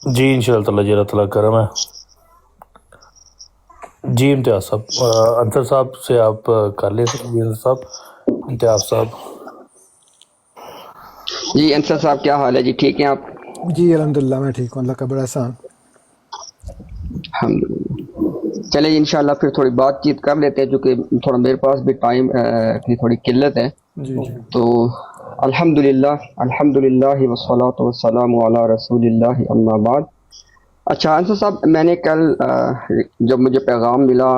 جی انشاءاللہ تعالیٰ جی اللہ تعالیٰ کرم ہے. جی امتیاز صاحب، انصر صاحب سے آپ کر لیں. انصر صاحب، امتیاز صاحب. جی انصر صاحب کیا حال ہے جی؟ ٹھیک ہیں آپ؟ جی الحمدللہ میں ٹھیک ہوں، اللہ کا بڑا احسان. الحمدللہ. چلیں انشاءاللہ پھر تھوڑی بات چیت کر لیتے ہیں، چونکہ تھوڑا میرے پاس بھی ٹائم کی تھوڑی قلت ہے. جی جی تو الحمدللہ والصلاۃ والسلام علی رسول اللہ، اما بعد. اچھا انصر صاحب، میں نے کل جب مجھے پیغام ملا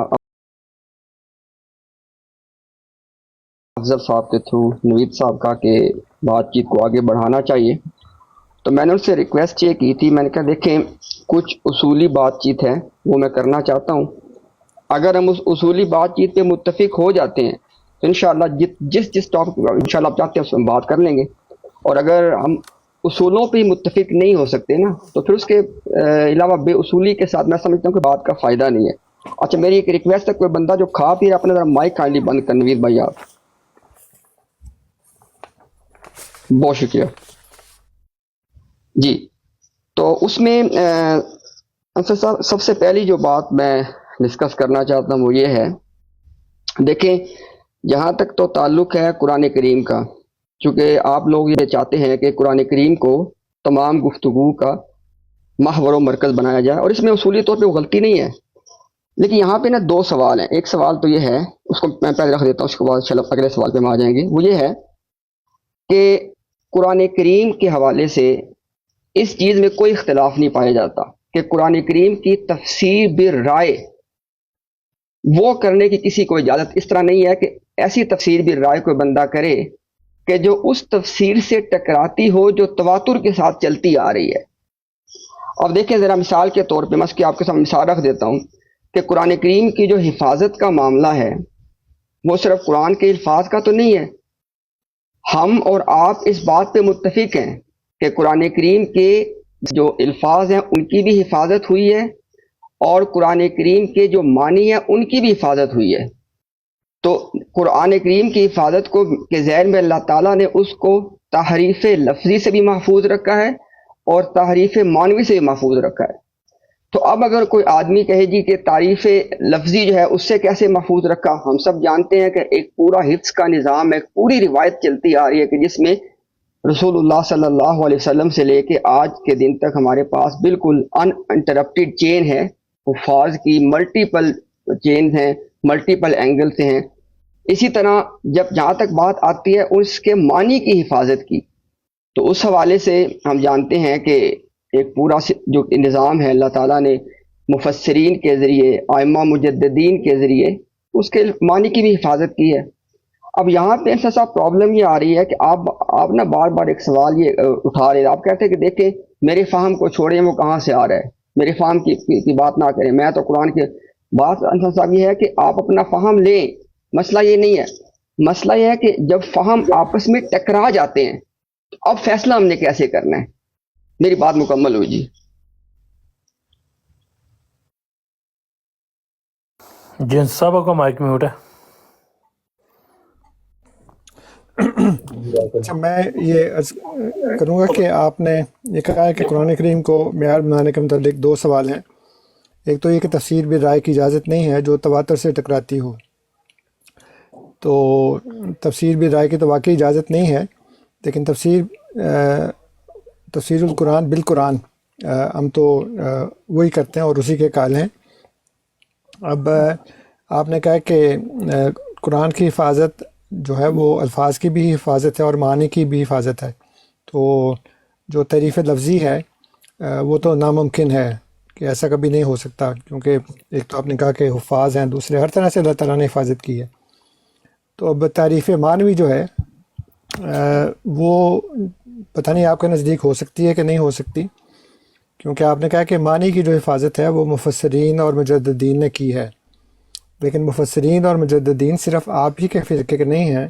افضل صاحب کے تھرو نوید صاحب کا کہ بات چیت کو آگے بڑھانا چاہیے، تو میں نے ان سے ریکویسٹ یہ کی تھی. میں نے کہا دیکھیں کچھ اصولی بات چیت ہے وہ میں کرنا چاہتا ہوں. اگر ہم اس اصولی بات چیت پہ متفق ہو جاتے ہیں تو انشاءاللہ جس ٹاپک انشاءاللہ آپ چاہتے ہیں اس میں بات کر لیں گے. اور اگر ہم اصولوں پہ متفق نہیں ہو سکتے نا تو پھر اس کے علاوہ بے اصولی کے ساتھ میں سمجھتا ہوں کہ بات کا فائدہ نہیں ہے. اچھا میری ایک ریکویسٹ ہے، کوئی بندہ جو کھا پی رہا اپنا ذرا مائک کائنڈلی بند کر. نوید بھائی آپ، بہت شکریہ جی. تو اس میں انصر صاحب سب سے پہلی جو بات میں ڈسکس کرنا چاہتا ہوں وہ یہ ہے، دیکھیں جہاں تک تو تعلق ہے قرآن کریم کا، چونکہ آپ لوگ یہ چاہتے ہیں کہ قرآن کریم کو تمام گفتگو کا محور و مرکز بنایا جائے، اور اس میں اصولی طور پہ وہ غلطی نہیں ہے. لیکن یہاں پہ نا دو سوال ہیں. ایک سوال تو یہ ہے، اس کو میں پہلے رکھ دیتا ہوں، اس کے بعد چلو اگلے سوال پہ ہم آ جائیں گے. وہ یہ ہے کہ قرآن کریم کے حوالے سے اس چیز میں کوئی اختلاف نہیں پایا جاتا کہ قرآن کریم کی تفسیر بالرائے وہ کرنے کی کسی کو اجازت اس طرح نہیں ہے کہ ایسی تفسیر بالرائے کوئی بندہ کرے کہ جو اس تفسیر سے ٹکراتی ہو جو تواتر کے ساتھ چلتی آ رہی ہے. اب دیکھیں ذرا مثال کے طور پہ میں اس کی آپ کے سامنے مثال رکھ دیتا ہوں کہ قرآن کریم کی جو حفاظت کا معاملہ ہے وہ صرف قرآن کے الفاظ کا تو نہیں ہے. ہم اور آپ اس بات پہ متفق ہیں کہ قرآن کریم کے جو الفاظ ہیں ان کی بھی حفاظت ہوئی ہے اور قرآن کریم کے جو معنی ہیں ان کی بھی حفاظت ہوئی ہے. تو قرآن کریم کی حفاظت کو کے ذیل میں اللہ تعالیٰ نے اس کو تحریف لفظی سے بھی محفوظ رکھا ہے اور تحریف معنوی سے بھی محفوظ رکھا ہے. تو اب اگر کوئی آدمی کہے جی کہ تعریف لفظی جو ہے اس سے کیسے محفوظ رکھا، ہم سب جانتے ہیں کہ ایک پورا حفظ کا نظام ہے، پوری روایت چلتی آ رہی ہے کہ جس میں رسول اللہ صلی اللہ علیہ وسلم سے لے کے آج کے دن تک ہمارے پاس بالکل ان انٹرپٹیڈ چین ہے. حفاظ کی ملٹیپل چین ہیں، ملٹیپل اینگل سے ہیں. اسی طرح جہاں تک بات آتی ہے اس کے معنی کی حفاظت کی، تو اس حوالے سے ہم جانتے ہیں کہ ایک پورا جو نظام ہے اللہ تعالیٰ نے مفسرین کے ذریعے، ائمہ مجددین کے ذریعے اس کے معنی کی بھی حفاظت کی ہے. اب یہاں پہ ایسا صاحب پرابلم یہ آ رہی ہے کہ آپ نا بار بار ایک سوال یہ اٹھا رہے ہیں. آپ کہتے ہیں کہ دیکھیں میرے فہم کو چھوڑیں، وہ کہاں سے آ رہا ہے، میرے فہم کی بات نہ کریں. میں تو قرآن کے بات انصر صاحب یہ ہے کہ آپ اپنا فہم لیں، مسئلہ یہ نہیں ہے. مسئلہ یہ ہے کہ جب فہم آپس میں ٹکرا جاتے ہیں اب فیصلہ ہم نے کیسے کرنا ہے. میری بات مکمل ہوئی جی. جی انصر صاحب آپ کا مائک میوٹ ہے. اچھا میں یہ عرض کروں گا کہ آپ نے یہ کہا ہے کہ قرآن کریم کو معیار بنانے کے متعلق دو سوال ہیں. ایک تو یہ کہ تفسیر بالرائے کی اجازت نہیں ہے جو تواتر سے ٹکراتی ہو. تو تفسیر بالرائے کی تو واقعی اجازت نہیں ہے، لیکن تفسیر القرآن بالقرآن ہم تو وہی کرتے ہیں اور اسی کے قائل ہیں. اب آپ نے کہا کہ قرآن کی حفاظت جو ہے وہ الفاظ کی بھی حفاظت ہے اور معنی کی بھی حفاظت ہے. تو جو تحریف لفظی ہے وہ تو ناممکن ہے کہ ایسا کبھی نہیں ہو سکتا، کیونکہ ایک تو آپ نے کہا کہ حفاظ ہیں، دوسرے ہر طرح سے اللہ تعالیٰ نے حفاظت کی ہے. تو اب تعریف معنوی جو ہے وہ پتہ نہیں آپ کے نزدیک ہو سکتی ہے کہ نہیں ہو سکتی، کیونکہ آپ نے کہا کہ معنی کی جو حفاظت ہے وہ مفسرین اور مجددین نے کی ہے. لیکن مفسرین اور مجددین صرف آپ ہی کے فرقے کے نہیں ہیں.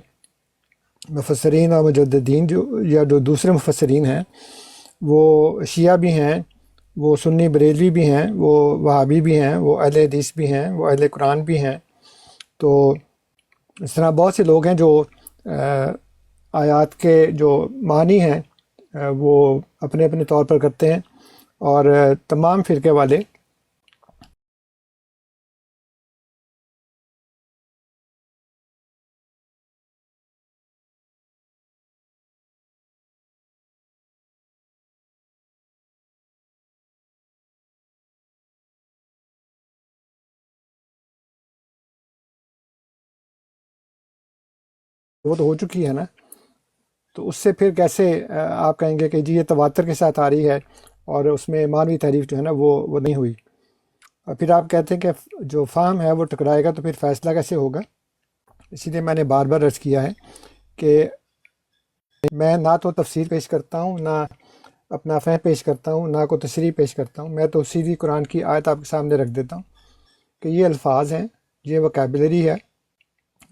مفسرین اور مجددین جو دوسرے مفسرین ہیں وہ شیعہ بھی ہیں، وہ سنی بریلوی بھی ہیں، وہ وہابی بھی ہیں، وہ اہل حدیث بھی ہیں، وہ اہل قرآن بھی ہیں. تو اس طرح بہت سے لوگ ہیں جو آیات کے جو معنی ہیں وہ اپنے اپنے طور پر کرتے ہیں. اور تمام فرقے والے وہ تو ہو چکی ہے نا، تو اس سے پھر کیسے آپ کہیں گے کہ جی یہ تواتر کے ساتھ آ رہی ہے اور اس میں معنوی تعریف جو ہے نا وہ نہیں ہوئی؟ اور پھر آپ کہتے ہیں کہ جو فہم ہے وہ ٹکرائے گا، تو پھر فیصلہ کیسے ہوگا؟ اسی لیے میں نے بار بار عرض کیا ہے کہ میں نہ تو تفسیر پیش کرتا ہوں، نہ اپنا فہم پیش کرتا ہوں، نہ کوئی تشریح پیش کرتا ہوں. میں تو سیدھی قرآن کی آیت آپ کے سامنے رکھ دیتا ہوں کہ یہ الفاظ ہیں، یہ وکیبلری ہے،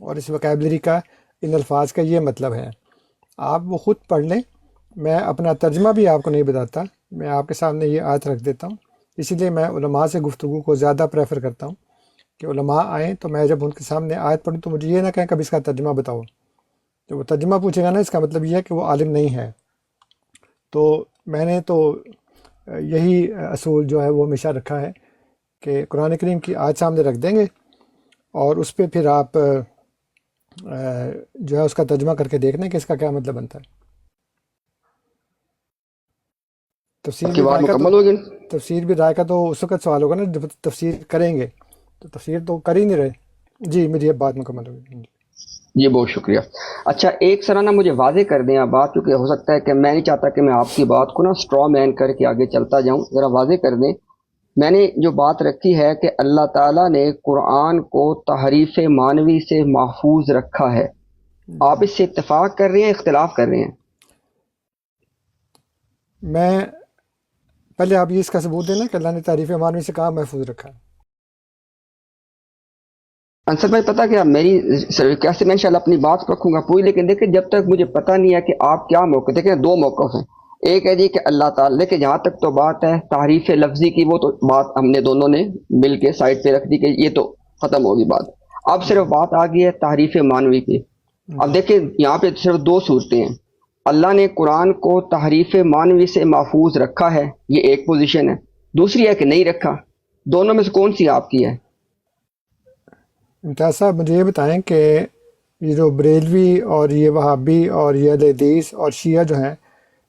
اور اس وکیبلری کا ان الفاظ کا یہ مطلب ہے. آپ وہ خود پڑھ لیں، میں اپنا ترجمہ بھی آپ کو نہیں بتاتا، میں آپ کے سامنے یہ آیت رکھ دیتا ہوں. اسی لیے میں علماء سے گفتگو کو زیادہ پریفر کرتا ہوں کہ علماء آئیں تو میں جب ان کے سامنے آیت پڑھوں تو مجھے یہ نہ کہیں کبھی اس کا ترجمہ بتاؤ. تو وہ ترجمہ پوچھے گا نا، اس کا مطلب یہ ہے کہ وہ عالم نہیں ہے. تو میں نے تو یہی اصول جو ہے وہ ہمیشہ رکھا ہے کہ قرآن کریم کی آیت سامنے رکھ دیں گے، اور اس پہ پھر آپ جو ہے اس کا ترجمہ کر کے دیکھ لیں کہ اس کا کیا مطلب بنتا ہے. تفسیر آپ کی بھی بات رائے کا تو مکمل ہوگی؟ تفسیر بھی رائے کا تو اس وقت سوال ہوگا نا جب تفسیر کریں گے، تو تفسیر تو کر ہی نہیں رہے. جی میری اب بات مکمل ہوگی. جی بہت شکریہ. اچھا ایک سرانہ مجھے واضح کر دیں آپ بات، کیونکہ ہو سکتا ہے کہ میں نہیں چاہتا کہ میں آپ کی بات کو نا اسٹرا مین کر کے آگے چلتا جاؤں. ذرا واضح کر دیں. میں نے جو بات رکھی ہے کہ اللہ تعالیٰ نے قرآن کو تحریف معنوی سے محفوظ رکھا ہے، آپ اس سے اتفاق کر رہے ہیں، اختلاف کر رہے ہیں؟ میں پہلے آپ یہ اس کا ثبوت دینا کہ اللہ نے تعریف معنوی سے کہاں محفوظ رکھا ہے. انصر بھائی پتہ کیا، میری کیسے میں انشاءاللہ اپنی بات رکھوں گا پوری، لیکن دیکھیں جب تک مجھے پتہ نہیں ہے کہ آپ کیا موقف، دیکھیں دو موقف ہیں. ایک ہے جی کہ اللہ تعالیٰ، دیکھیں جہاں تک تو بات ہے تعریف لفظی کی، وہ تو بات ہم نے دونوں نے مل کے سائڈ پہ رکھ دی کہ یہ تو ختم ہوگی بات. اب صرف بات آ گئی ہے تعریف معنوی کی. اب دیکھیں یہاں پہ صرف دو صورتیں ہیں. اللہ نے قرآن کو تحریف معنوی سے محفوظ رکھا ہے، یہ ایک پوزیشن ہے. دوسری ہے کہ نہیں رکھا. دونوں میں سے کون سی آپ کی ہے؟ امتیاز صاحب مجھے یہ بتائیں کہ یہ جو بریلوی اور یہ وہابی اور یہ اہل حدیث اور شیعہ جو ہیں،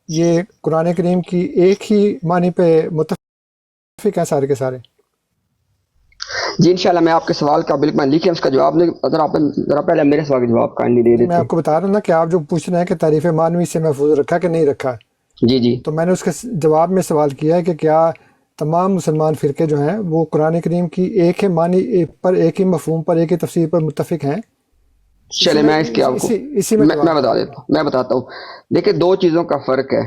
یہ قرآن کریم کی ایک ہی معنی پہ متفق ہیں سارے کے سارے؟ جی انشاءاللہ میں آپ کے سوال کا بالکل میں لکھیں اس کا جواب نہیں، ذرا پہلے میرے سوال کا جواب کائنڈلی دے میں دیتے. آپ کو بتا رہا ہوں نا کہ آپ جو پوچھ رہے ہیں کہ تعریف معنوی سے محفوظ رکھا کہ نہیں رکھا، جی جی تو میں نے اس کے جواب میں سوال کیا ہے کہ کیا تمام مسلمان فرقے جو ہیں وہ قرآن کریم کی ایک ہی معنی پر، ایک ہی مفہوم پر، ایک ہی تفسیر پر متفق ہیں؟ چلے میں اس کے آپ کو اسی میں میں جواب بتا دیتا ہوں، میں بتاتا ہوں. دیکھیں دو چیزوں کا فرق ہے.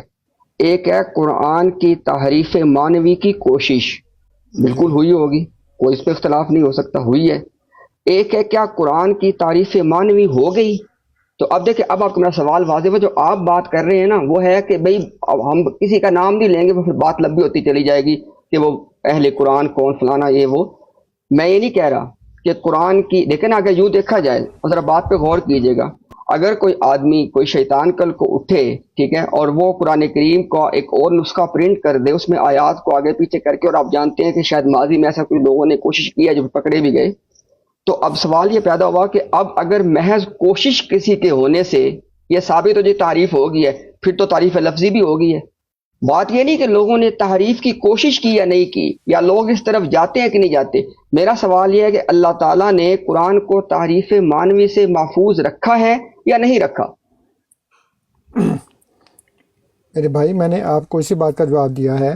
ایک ہے قرآن کی تحریف معنوی کی کوشش، بالکل ہوئی ہوگی، کوئی اس پہ اختلاف نہیں ہو سکتا، ہوئی ہے. ایک ہے کیا قرآن کی تعریف معنوی ہو گئی. تو اب دیکھیں اب آپ کو میرا سوال واضح ہوا، جو آپ بات کر رہے ہیں نا وہ ہے کہ بھئی اب ہم کسی کا نام نہیں لیں گے، وہ پھر بات لمبی ہوتی چلی جائے گی کہ وہ اہل قرآن کون فلانا یہ وہ. میں یہ نہیں کہہ رہا کہ قرآن کی، دیکھیں نا اگر یوں دیکھا جائے، ذرا بات پہ غور کیجیے گا. اگر کوئی آدمی، کوئی شیطان کل کو اٹھے، ٹھیک ہے، اور وہ قرآن کریم کا ایک اور نسخہ پرنٹ کر دے، اس میں آیات کو آگے پیچھے کر کے، اور آپ جانتے ہیں کہ شاید ماضی میں ایسا کوئی لوگوں نے کوشش کی ہے جو پکڑے بھی گئے، تو اب سوال یہ پیدا ہوا کہ اب اگر محض کوشش کسی کے ہونے سے یہ ثابت ہو جائے تعریف ہوگی ہے، پھر تو تعریف لفظی بھی ہوگی ہے. بات یہ نہیں کہ لوگوں نے تحریف کی کوشش کی یا نہیں کی، یا لوگ اس طرف جاتے ہیں کہ نہیں جاتے. میرا سوال یہ ہے کہ اللہ تعالیٰ نے قرآن کو تحریف معنوی سے محفوظ رکھا ہے یا نہیں رکھا؟ میرے بھائی میں نے آپ کو اسی بات کا جواب دیا ہے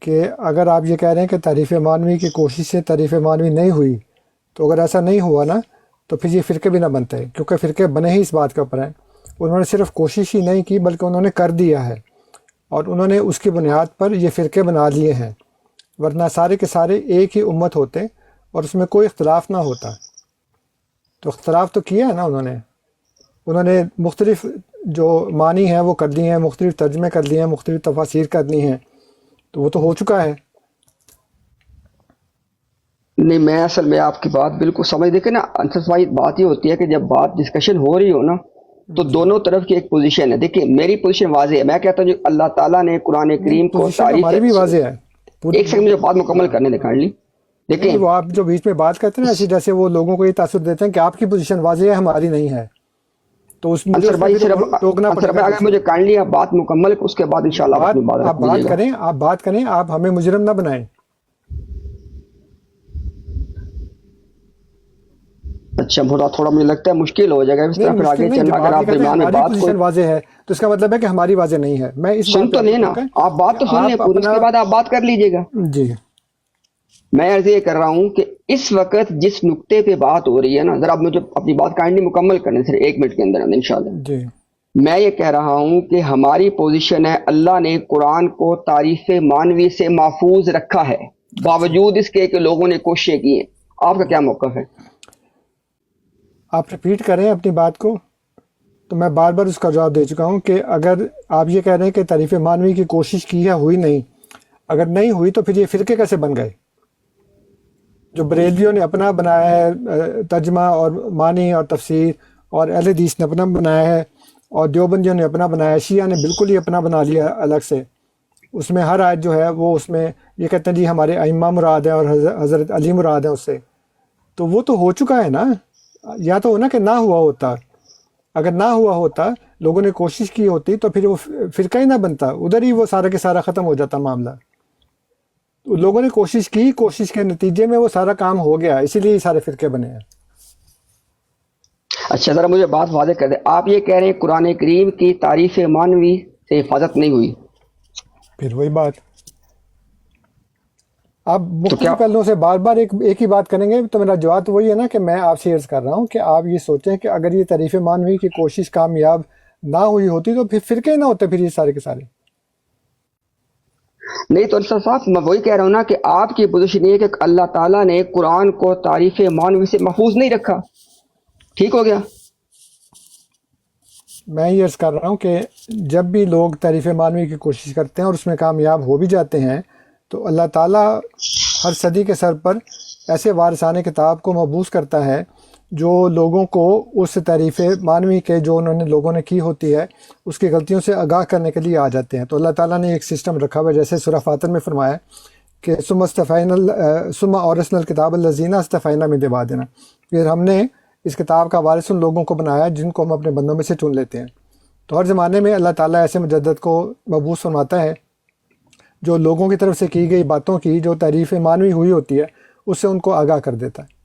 کہ اگر آپ یہ کہہ رہے ہیں کہ تعریف معنوی کی کوشش سے تعریف معنوی نہیں ہوئی، تو اگر ایسا نہیں ہوا نا تو پھر یہ فرقے بھی نہ بنتے، کیونکہ فرقے بنے ہی اس بات کے اوپر ہیں. انہوں نے صرف کوشش ہی نہیں کی بلکہ انہوں نے کر دیا ہے، اور انہوں نے اس کی بنیاد پر یہ فرقے بنا لیے ہیں. ورنہ سارے کے سارے ایک ہی امت ہوتے اور اس میں کوئی اختلاف نہ ہوتا. تو اختلاف تو کیا ہے نا انہوں نے مختلف جو معنی ہیں وہ کر دی ہیں، مختلف ترجمے کر لیے ہیں، مختلف تفاسیر کر لی ہیں، تو وہ تو ہو چکا ہے. نہیں میں اصل میں آپ کی بات بالکل سمجھ، دیکھیں نا انصر بھائی، بات یہ ہوتی ہے کہ جب بات ڈسکشن ہو رہی ہو نا، تو دونوں طرف کی ایک پوزیشن ہے. دیکھیں میری پوزیشن واضح ہے. میں کہتا ہوں جو اللہ تعالیٰ نے قرآن کریم کو پوزیشن ہماری بھی واضح ہے. ایک سیکنڈ مجھے بات مکمل کرنے دیں کائنڈلی. دیکھیں وہ آپ جو بیچ میں بات کرتے ہیں نا ایسی جیسے وہ لوگوں کو یہ تاثر دیتے ہیں کہ آپ کی پوزیشن واضح ہے ہماری نہیں ہے, تو اس میں انصر بھائی صرف روکنا انصر پڑے بھائی اگر مجھے کائنڈلی آپ بات مکمل اس کے بعد انشاءاللہ آپ اپنی بات آپ رکھ دیجیے گا. آپ بات کریں, آپ ہمیں مجرم نہ بنائیں. اچھا تھوڑا مجھے لگتا ہے مشکل ہو جائے گا اس طرح پھر آگے نہیں, چلنا. جب اگر آپ آپ درمیان میں ہماری بات پوزیشن کو واضح ہے تو اس کا مطلب ہے کہ ہماری واضح نہیں ہے. میں اس سن تو نہیں نا, آپ بات تو سن لیں پوری, اس کے بعد آپ بات کر لیجیے گا. جی میں عرض یہ کر رہا ہوں کہ اس وقت جس نقطے پہ بات ہو رہی ہے نا, ذرا آپ مجھے اپنی بات کائنڈلی مکمل کرنے صرف 1 منٹ کے اندر انشاءاللہ. جی میں یہ کہہ رہا ہوں کہ ہماری پوزیشن ہے اللہ نے قرآن کو تعریف مانوی سے محفوظ رکھا ہے باوجود اس کے کہ لوگوں نے کوششیں کی ہیں. آپ کا کیا موقف ہے؟ آپ ریپیٹ کریں اپنی بات کو. تو میں بار بار اس کا جواب دے چکا ہوں کہ اگر آپ یہ کہہ رہے ہیں کہ تعریف مانوی کی کوشش کی ہے, ہوئی نہیں, اگر نہیں ہوئی تو پھر یہ فرقے کیسے بن گئے؟ جو بریلویوں نے اپنا بنایا ہے ترجمہ اور معنی اور تفسیر, اور اہل حدیث نے اپنا بنایا ہے, اور دیوبندیوں نے اپنا بنایا ہے, شیعہ نے بالکل ہی اپنا بنا لیا الگ سے. اس میں ہر آیت جو ہے وہ اس میں یہ کہتے ہیں جی ہمارے ائمہ مراد ہیں اور حضرت علی مراد ہیں اس سے. تو وہ تو ہو چکا ہے نا, یا تو ہونا کہ نہ ہوا ہوتا. اگر نہ ہوا ہوتا, لوگوں نے کوشش کی ہوتی, تو پھر وہ فرقہ ہی نہ بنتا, ادھر ہی وہ سارا کے سارا ختم ہو جاتا معاملہ. لوگوں نے کوشش کی, کوشش کے نتیجے میں وہ سارا کام ہو گیا, اسی لیے سارے فرقے بنے ہیں. اچھا ذرا مجھے بات واضح کر دیں, آپ یہ کہہ رہے ہیں قرآن کریم کی تعریف مانوی سے حفاظت نہیں ہوئی؟ پھر وہی بات, آپ مختلف پہلوؤں سے بار بار ایک ہی بات کریں گے تو میرا جواب تو وہی ہے نا کہ میں آپ سے عرض کر رہا ہوں کہ آپ یہ سوچیں کہ اگر یہ تعریف مانوی کی کوشش کامیاب نہ ہوئی ہوتی تو پھر فرقے نہ ہوتے, پھر یہ سارے کے سارے. نہیں تو انصر صاحب میں وہی کہہ رہا ہوں نا کہ آپ کی پوزیشن یہ ہے کہ اللہ تعالیٰ نے قرآن کو تعریف مانوی سے محفوظ نہیں رکھا. ٹھیک ہو گیا. میں یہ عرض کر رہا ہوں کہ جب بھی لوگ تعریف مانوی کی کوشش کرتے ہیں اور اس میں کامیاب ہو بھی جاتے ہیں, تو اللہ تعالیٰ ہر صدی کے سر پر ایسے وارثان کتاب کو مبعوث کرتا ہے جو لوگوں کو اس تعریف مانوی کے جو انہوں نے لوگوں نے کی ہوتی ہے اس کی غلطیوں سے آگاہ کرنے کے لیے آ جاتے ہیں. تو اللہ تعالیٰ نے ایک سسٹم رکھا ہوا ہے, جیسے سورہ فاطر میں فرمایا کہ ثم اورثنا الکتاب الذین اصطفینا من عبادنا, پھر ہم نے اس کتاب کا وارث ان لوگوں کو بنایا جن کو ہم اپنے بندوں میں سے چن لیتے ہیں. تو ہر زمانے میں اللہ تعالیٰ ایسے مجدد کو مبعوث فرماتا ہے جو لوگوں کی طرف سے کی گئی باتوں کی جو تعریف مانوی ہوئی ہوتی ہے اس سے ان کو آگاہ کر دیتا ہے.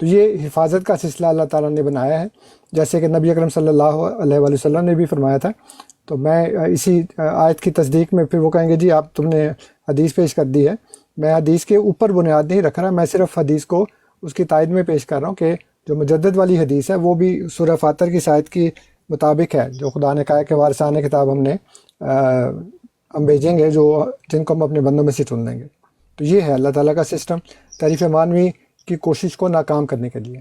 تو یہ حفاظت کا سلسلہ اللہ تعالیٰ نے بنایا ہے, جیسے کہ نبی اکرم صلی اللہ علیہ وآلہ وسلم نے بھی فرمایا تھا. تو میں اسی آیت کی تصدیق میں پھر وہ کہیں گے جی آپ تم نے حدیث پیش کر دی ہے, میں حدیث کے اوپر بنیاد نہیں رکھ رہا, میں صرف حدیث کو اس کی تائید میں پیش کر رہا ہوں کہ جو مجدد والی حدیث ہے وہ بھی سورہ فاطر کی آیت کی مطابق ہے, جو خدا نے کہا ہے کہ وارثان کتاب ہم بھیجیں گے جو جن کو ہم اپنے بندوں میں سے چن لیں گے. تو یہ ہے اللہ تعالیٰ کا سسٹم تعریف مانوی کی کوشش کو ناکام کرنے کے لیے.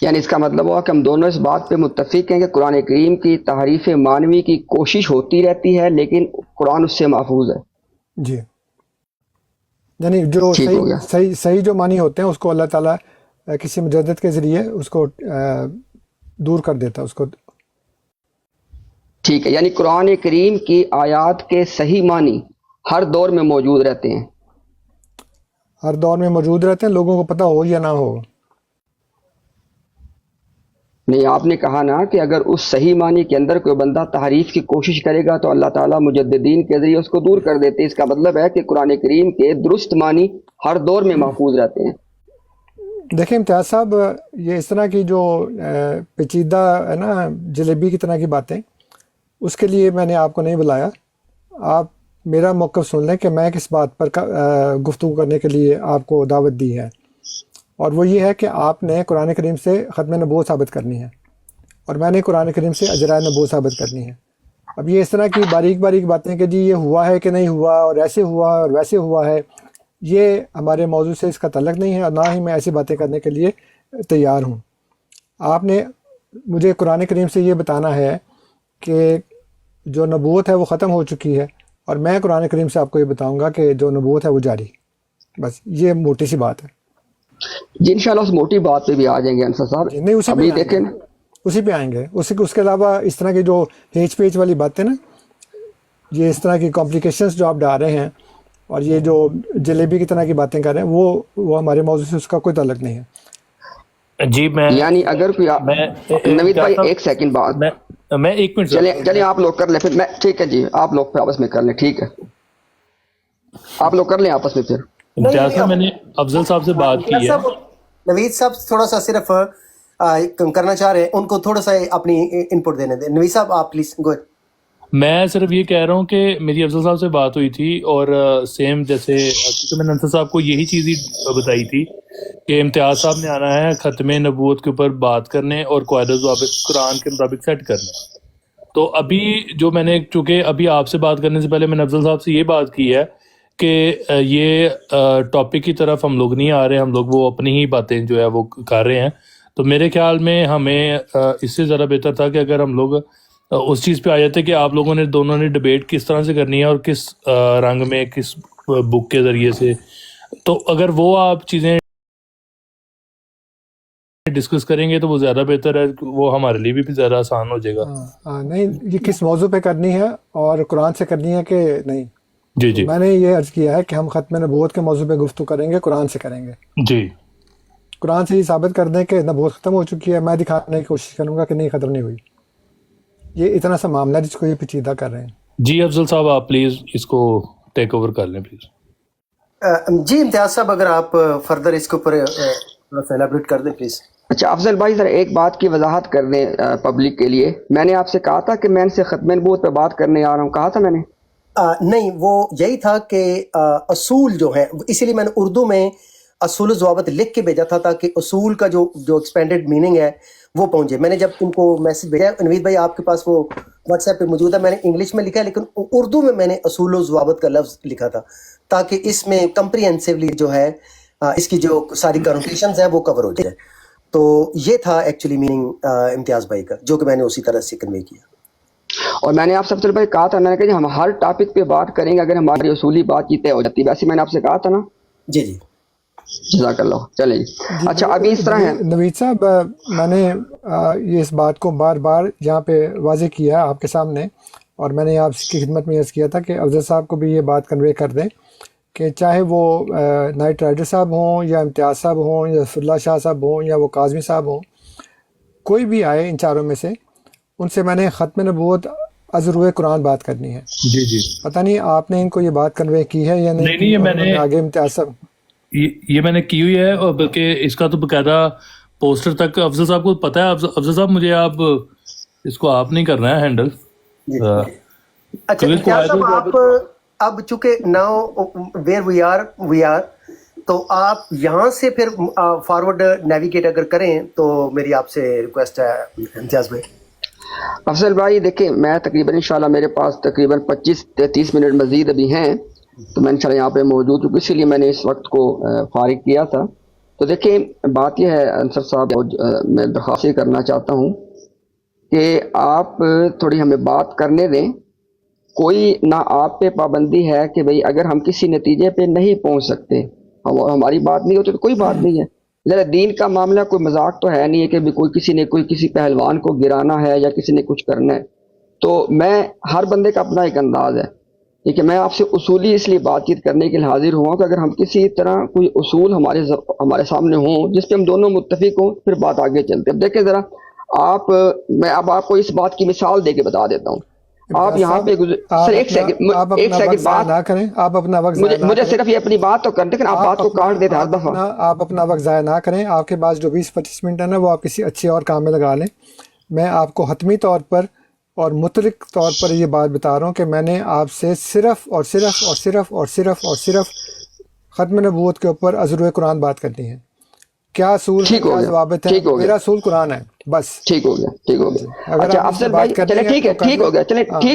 یعنی اس کا مطلب ہوا کہ ہم دونوں اس بات پہ متفق ہیں کہ قرآن کریم کی تحریف مانوی کی کوشش ہوتی رہتی ہے لیکن قرآن اس سے محفوظ ہے. جی, یعنی جو صحیح جو معنی ہوتے ہیں اس کو اللہ تعالیٰ کسی مجدد کے ذریعے اس کو دور کر دیتا ہے اس کو. ٹھیک ہے, یعنی قرآن کریم کی آیات کے صحیح معنی ہر دور میں موجود رہتے ہیں. ہر دور میں موجود رہتے ہیں, لوگوں کو پتہ ہو یا نہ ہو. نہیں, آپ نے کہا نا کہ اگر اس صحیح معنی کے اندر کوئی بندہ تحریف کی کوشش کرے گا تو اللہ تعالیٰ مجددین کے ذریعے اس کو دور کر دیتے. اس کا مطلب ہے کہ قرآن کریم کے درست معنی ہر دور میں محفوظ رہتے ہیں. دیکھیں امتیاز صاحب, یہ اس طرح کی جو پیچیدہ ہے نا جلیبی کی طرح کی باتیں, اس کے لیے میں نے آپ کو نہیں بلایا. آپ میرا موقف سن لیں کہ میں کس بات پر گفتگو کرنے کے لیے آپ کو دعوت دی ہے, اور وہ یہ ہے کہ آپ نے قرآن کریم سے ختم نبوت ثابت کرنی ہے اور میں نے قرآن کریم سے اجرائے نبوت ثابت کرنی ہے. اب یہ اس طرح کی باریک باریک باتیں کہ جی یہ ہوا ہے کہ نہیں ہوا اور ایسے ہوا اور ویسے ہوا ہے, یہ ہمارے موضوع سے اس کا تعلق نہیں ہے اور نہ ہی میں ایسی باتیں کرنے کے لیے تیار ہوں. آپ نے مجھے قرآن کریم سے یہ بتانا ہے کہ جو نبوت ہے وہ ختم ہو چکی ہے, اور میں قرآن کریم سے آپ کو یہ بتاؤں گا کہ جو نبوت ہے وہ جاری. بس یہ موٹی سی بات ہے. جی انشاءاللہ اس موٹی بات پہ بھی آ جائیں گے انصر صاحب. نہیں, ابھی دیکھیں اسی پہ آئیں گے. اس کے علاوہ اس طرح کی جو ہیچ پیچ والی باتیں نا، یہ اس طرح کی کمپلیکیشنز جو آپ ڈال رہے ہیں اور یہ جو جلیبی کی طرح کی باتیں کر رہے ہیں، وہ ہمارے موضوع سے اس کا کوئی تعلق نہیں ہے. جی میں یعنی اگر کوئی نوید بھائی ایک سیکنڈ بعد میں 1 منٹ چلیں آپ لوگ کر لیں پھر میں. ٹھیک ہے جی، آپ لوگ پہ آپس میں کر لیں. ٹھیک ہے، آپ لوگ کر لیں آپس میں پھر. جیسا میں نے افضل صاحب سے بات کی ہے، نوید صاحب تھوڑا سا صرف کرنا چاہ رہے ہیں، ان کو تھوڑا سا اپنی ان پٹ دینے دیں. نوید صاحب آپ پلیز گو. میں صرف یہ کہہ رہا ہوں کہ میری افضل صاحب سے بات ہوئی تھی اور سیم جیسے کیونکہ میں نے انصر صاحب کو یہی چیز ہی بتائی تھی کہ امتیاز صاحب نے آنا ہے ختم نبوت کے اوپر بات کرنے اور قواعد و ضوابط قرآن کے مطابق سیٹ کرنے. تو ابھی جو میں نے چونکہ ابھی آپ سے بات کرنے سے پہلے میں نے افضل صاحب سے یہ بات کی ہے کہ یہ ٹاپک کی طرف ہم لوگ نہیں آ رہے، ہم لوگ وہ اپنی ہی باتیں جو ہے وہ کر رہے ہیں. تو میرے خیال میں ہمیں اس سے ذرا بہتر تھا کہ اگر ہم لوگ اس چیز پہ آ جاتے کہ آپ لوگوں نے دونوں نے ڈبیٹ کس طرح سے کرنی ہے اور کس رنگ میں، کس بک کے ذریعے سے. تو اگر وہ آپ چیزیں ڈسکس کریں گے تو وہ زیادہ بہتر ہے، وہ ہمارے لیے بھی زیادہ آسان ہو جائے گا. نہیں، یہ کس موضوع پہ کرنی ہے اور قرآن سے کرنی ہے کہ نہیں. جی جی میں نے یہ عرض کیا ہے کہ ہم ختم نبوت کے موضوع پہ گفتگو کریں گے، قرآن سے کریں گے. جی قرآن سے یہ ثابت کر دیں کہ نبوت ختم ہو چکی ہے، میں دکھانے کی کوشش کروں گا کہ نہیں، ختم نہیں ہوئی. یہ اتنا سا معاملہ ہے جس کو یہ پیچیدہ کر رہے ہیں. جی افضل صاحب آپ پلیز اس کو ٹیک اوور کر لیں پلیز. جی امتیاز صاحب اگر آپ فردر اس کے اوپر تھوڑا سا ایلیبریٹ کر دیں پلیز. اچھا افضل بھائی ذرا ایک بات کی وضاحت کر دیں پبلک کے لیے. میں نے آپ سے کہا تھا کہ میں ان سے ختم نبوت پہ بات کرنے آ رہا ہوں، کہا تھا میں نے؟ نہیں، وہ یہی تھا کہ اصول جو ہیں، اسی لیے میں نے اردو میں اصول و ضوابط لکھ کے بھیجا تھا تاکہ اصول کا جو ایکسپینڈڈ میننگ ہے وہ پہنچے. میں نے جب ان کو میسج بھیجا، نوید بھائی آپ کے پاس وہ واٹس ایپ پہ موجود ہے، میں نے انگلش میں لکھا ہے لیکن اردو میں نے اصول و ضوابط کا لفظ لکھا تھا تاکہ اس میں کمپریہنسولی جو ہے اس کی جو ساری کنوٹیشنز ہیں وہ کور ہو جائے. تو یہ تھا ایکچولی میننگ امتیاز بھائی کا، جو کہ میں نے اسی طرح سے کنوے کیا. اور میں نے آپ سے افضل بھائی کہا تھا، میں نے کہا جی ہم ہر ٹاپک پہ بات کریں گے اگر ہماری اصولی بات چیت طے ہو جاتی ہے. ویسے میں نے آپ سے کہا تھا نا. جی جی جزاک اللہ. چلیں جی. اچھا ابھی اس طرح ہے نوید صاحب، میں نے یہ اس بات کو بار بار یہاں پہ واضح کیا آپ کے سامنے، اور میں نے آپ کی خدمت میں عرض کیا تھا کہ افضل صاحب کو بھی یہ بات کنوے کر دیں کہ چاہے وہ نائٹ رائڈر صاحب ہوں یا امتیاز صاحب ہوں یا ظفر اللہ شاہ صاحب ہوں یا وہ کاظمی صاحب ہوں، کوئی بھی آئے ان چاروں میں سے، ان سے میں نے ختم نبوت از روئے قرآن بات کرنی ہے. جی جی پتہ نہیں آپ نے ان کو یہ بات کنوے کی ہے یا نہیں. نہیں، یہ میں نے آگے امتیاز صاحب یہ میں نے کی ہوئی ہے، اور بلکہ اس کا تو باقاعدہ پوسٹر تک افضل صاحب کو پتہ ہے. افضل صاحب مجھے آپ اس کو آپ نہیں کرنا ہے ہینڈل. اچھا امتیاز صاحب، آپ اب چونکہ ناؤ ویئر وی آر تو آپ یہاں سے پھر فارورڈ نیویگیٹ اگر کریں تو میری آپ سے ریکویسٹ ہے امتیاز بھائی. افضل بھائی دیکھیں، میں تقریباً انشاءاللہ میرے پاس تقریباً 25-30 منٹ مزید ابھی ہیں، تو میں انشاءاللہ یہاں پہ موجود ہوں، اسی لیے میں نے اس وقت کو فارغ کیا تھا. تو دیکھیں بات یہ ہے انصر صاحب، میں درخواست یہ کرنا چاہتا ہوں کہ آپ تھوڑی ہمیں بات کرنے دیں. کوئی نہ آپ پہ پابندی ہے کہ بھئی اگر ہم کسی نتیجے پہ نہیں پہنچ سکتے، ہماری بات نہیں ہوتی تو کوئی بات نہیں ہے. ذرا دین کا معاملہ کوئی مذاق تو ہے نہیں ہے کہ کوئی کسی نے کسی پہلوان کو گرانا ہے یا کسی نے کچھ کرنا ہے. تو میں ہر بندے کا اپنا ایک انداز ہے کہ میں آپ سے اصولی اس لیے بات چیت کرنے کے لیے حاضر ہوا کہ اگر ہم کسی طرح کوئی اصول ہمارے سامنے ہوں جس پہ ہم دونوں متفق ہوں، پھر بات آگے چلتے. اب دیکھیں ذرا میں اب آپ کو اس بات کی مثال دے کے بتا دیتا ہوں. آپ یہاں پہ سر ایک سیکنڈ بات نہ کریں، آپ اپنا وقت مجھے صرف یہ اپنی بات تو کر دیں، آپ بات کو کاٹ دیتے ہر دفعہ. آپ اپنا وقت ضائع نہ کریں. آپ کے پاس جو 20-25 منٹ ہے نا، وہ آپ کسی اچھے اور کام میں لگا لیں. میں آپ کو حتمی طور پر اور مطلق طور پر یہ بات بتا رہا ہوں کہ میں نے آپ سے صرف اور صرف اور صرف اور صرف اور صرف ختم نبوت کے اوپر از روئے قرآن بات کرنی ہے. کیا اصول ہے، کیا ضوابط ہے؟ میرا اصول قرآن ہے بس. ٹھیک ہو گیا. اچھا افضل بھائی چلے ٹھیک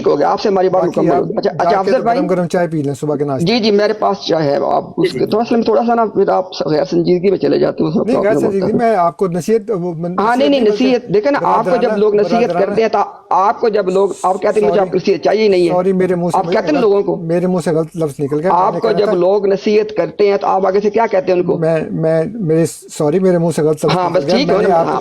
ہو گیا، آپ سے ہماری بات مکمل ہو گئی. اچھا افضل بھائی گرم چائے پی لیں صبح کے ناشتے. جی میرے پاس چائے ہے. آپ تھوڑا سا نا پھر آپ غیر سنجیدگی میں چلے جاتے ہیں. نہیں غیر سنجیدگی میں آپ کو نصیحت، ہاں نہیں نصیحت دیکھیں نا، آپ کو جب لوگ نصیحت کرتے ہیں تو آپ کو جب لوگ آپ کہتے ہیں مجھے آپ نصیحت چاہیے نہیں ہے، سوری میرے منہ سے آپ کہتے ہیں لوگوں کو، میرے منہ سے غلط لفظ نکل گیا. آپ کو جب لوگ نصیحت کرتے ہیں تو آپ آگے سے کیا کہتے ہیں ان کو؟ میں میرے سوری میرے منہ سے غلط. ہاں بس ٹھیک ہے،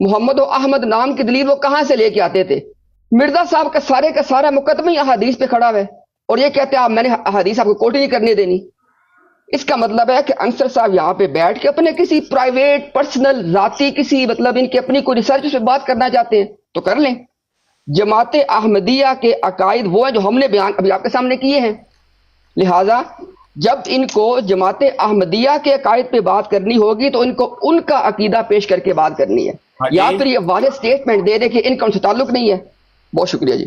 محمد و احمد نام کی دلیل وہ کہاں سے لے کے آتے تھے؟ مرزا صاحب کا سارا مقدمہ ہی احادیث پہ کھڑا ہے اور یہ کہتے ہیں میں نے احادیث آپ کو کوٹ نہیں کرنے دینی. اس کا مطلب ہے کہ انصر صاحب یہاں پہ بیٹھ کے اپنے کسی پرائیویٹ پرسنل ذاتی کسی مطلب ان کی اپنی کوئی ریسرچ پہ بات کرنا چاہتے ہیں تو کر لیں. جماعت احمدیہ کے عقائد وہ ہیں جو ہم نے بیان ابھی آپ کے سامنے کیے ہیں. لہٰذا جب ان کو جماعت احمدیہ کے عقائد پہ بات کرنی ہوگی تو ان کو ان کا عقیدہ پیش کر کے بات کرنی ہے, یا پھر یہ واضح اسٹیٹمنٹ دے دے کہ ان کا ان سے تعلق نہیں ہے. بہت شکریہ جی.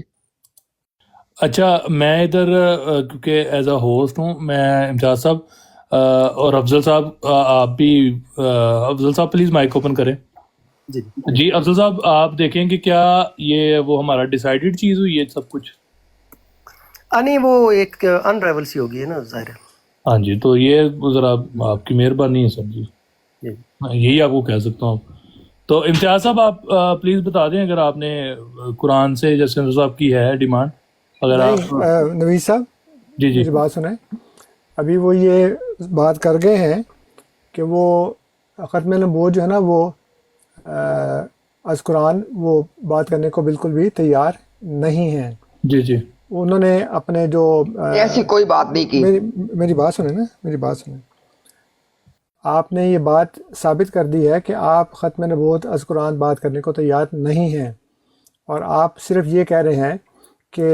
اچھا میں ادھر کیونکہ ایز اے ہوسٹ ہوں, میں امتیاز صاحب اور افضل صاحب, آپ بھی افضل صاحب پلیز مائک اوپن کریں. جی افضل صاحب آپ دیکھیں کہ کیا یہ وہ ہمارا ڈیسائیڈڈ چیز ہوئی ہے سب کچھ؟ نہیں وہ ایک انرائیول سی ہوگی ہے نا, ظاہر ہے. ہاں جی, تو یہ ذرا آپ کی مہربانی ہے سر جی, یہی آپ کو کہہ سکتا ہوں. تو امتیاز صاحب آپ پلیز بتا دیں اگر آپ نے قرآن سے جیسے افضل صاحب کی ہے ڈیمانڈ, اگر آپ نوید صاحب جی میری بات سنیں. ابھی وہ یہ بات کر گئے ہیں کہ وہ ختم نبوت جو ہے نا وہ از قرآن وہ بات کرنے کو بالکل بھی تیار نہیں ہیں. جی جی, انہوں نے اپنے جو ایسی کوئی بات نہیں کی. میری بات سنیں نا, میری بات سنیں. آپ نے یہ بات ثابت کر دی ہے کہ آپ ختم نبوت از قرآن بات کرنے کو تیار نہیں ہیں, اور آپ صرف یہ کہہ رہے ہیں کہ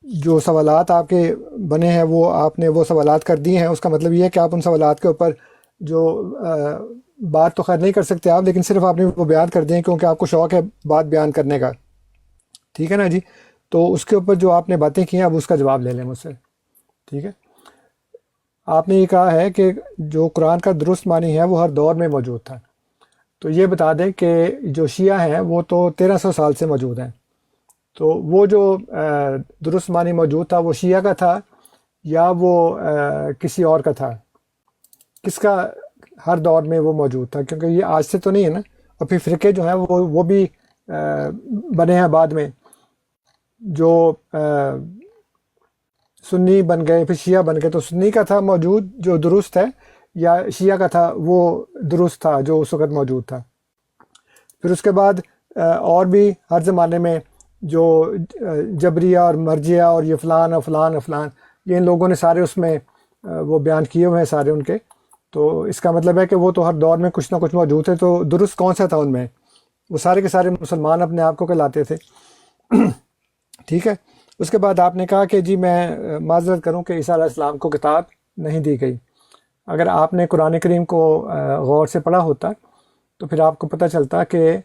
جو سوالات آپ کے بنے ہیں وہ آپ نے وہ سوالات کر دیے ہیں. اس کا مطلب یہ ہے کہ آپ ان سوالات کے اوپر جو بات تو خیر نہیں کر سکتے آپ, لیکن صرف آپ نے وہ بیان کر دیں کیونکہ آپ کو شوق ہے بات بیان کرنے کا, ٹھیک ہے نا جی. تو اس کے اوپر جو آپ نے باتیں کی ہیں اب اس کا جواب لے لیں مجھ سے, ٹھیک ہے. آپ نے یہ کہا ہے کہ جو قرآن کا درست معنی ہے وہ ہر دور میں موجود تھا. تو یہ بتا دیں کہ جو شیعہ ہیں وہ تو 1300 سال سے موجود ہیں. تو وہ جو درست معنی موجود تھا وہ شیعہ کا تھا یا وہ کسی اور کا تھا؟ کس کا ہر دور میں وہ موجود تھا؟ کیونکہ یہ آج سے تو نہیں ہے نا. اور پھر فرقے جو ہیں وہ بھی بنے ہیں بعد میں, جو سنی بن گئے پھر شیعہ بن گئے. تو سنی کا تھا موجود جو درست ہے, یا شیعہ کا تھا وہ درست تھا جو اس وقت موجود تھا؟ پھر اس کے بعد اور بھی ہر زمانے میں جو جبریہ اور مرجیہ اور یہ فلان اور فلان اور فلان, یہ ان لوگوں نے سارے اس میں وہ بیان کیے ہوئے ہیں سارے ان کے. تو اس کا مطلب ہے کہ وہ تو ہر دور میں کچھ نہ کچھ موجود تھے. تو درست کون سا تھا ان میں؟ وہ سارے کے سارے مسلمان اپنے آپ کو کہلاتے تھے, ٹھیک ہے. اس کے بعد آپ نے کہا کہ جی میں معذرت کروں کہ عیسیٰ علیہ السلام کو کتاب نہیں دی گئی. اگر آپ نے قرآن کریم کو غور سے پڑھا ہوتا تو پھر آپ کو پتہ چلتا کہ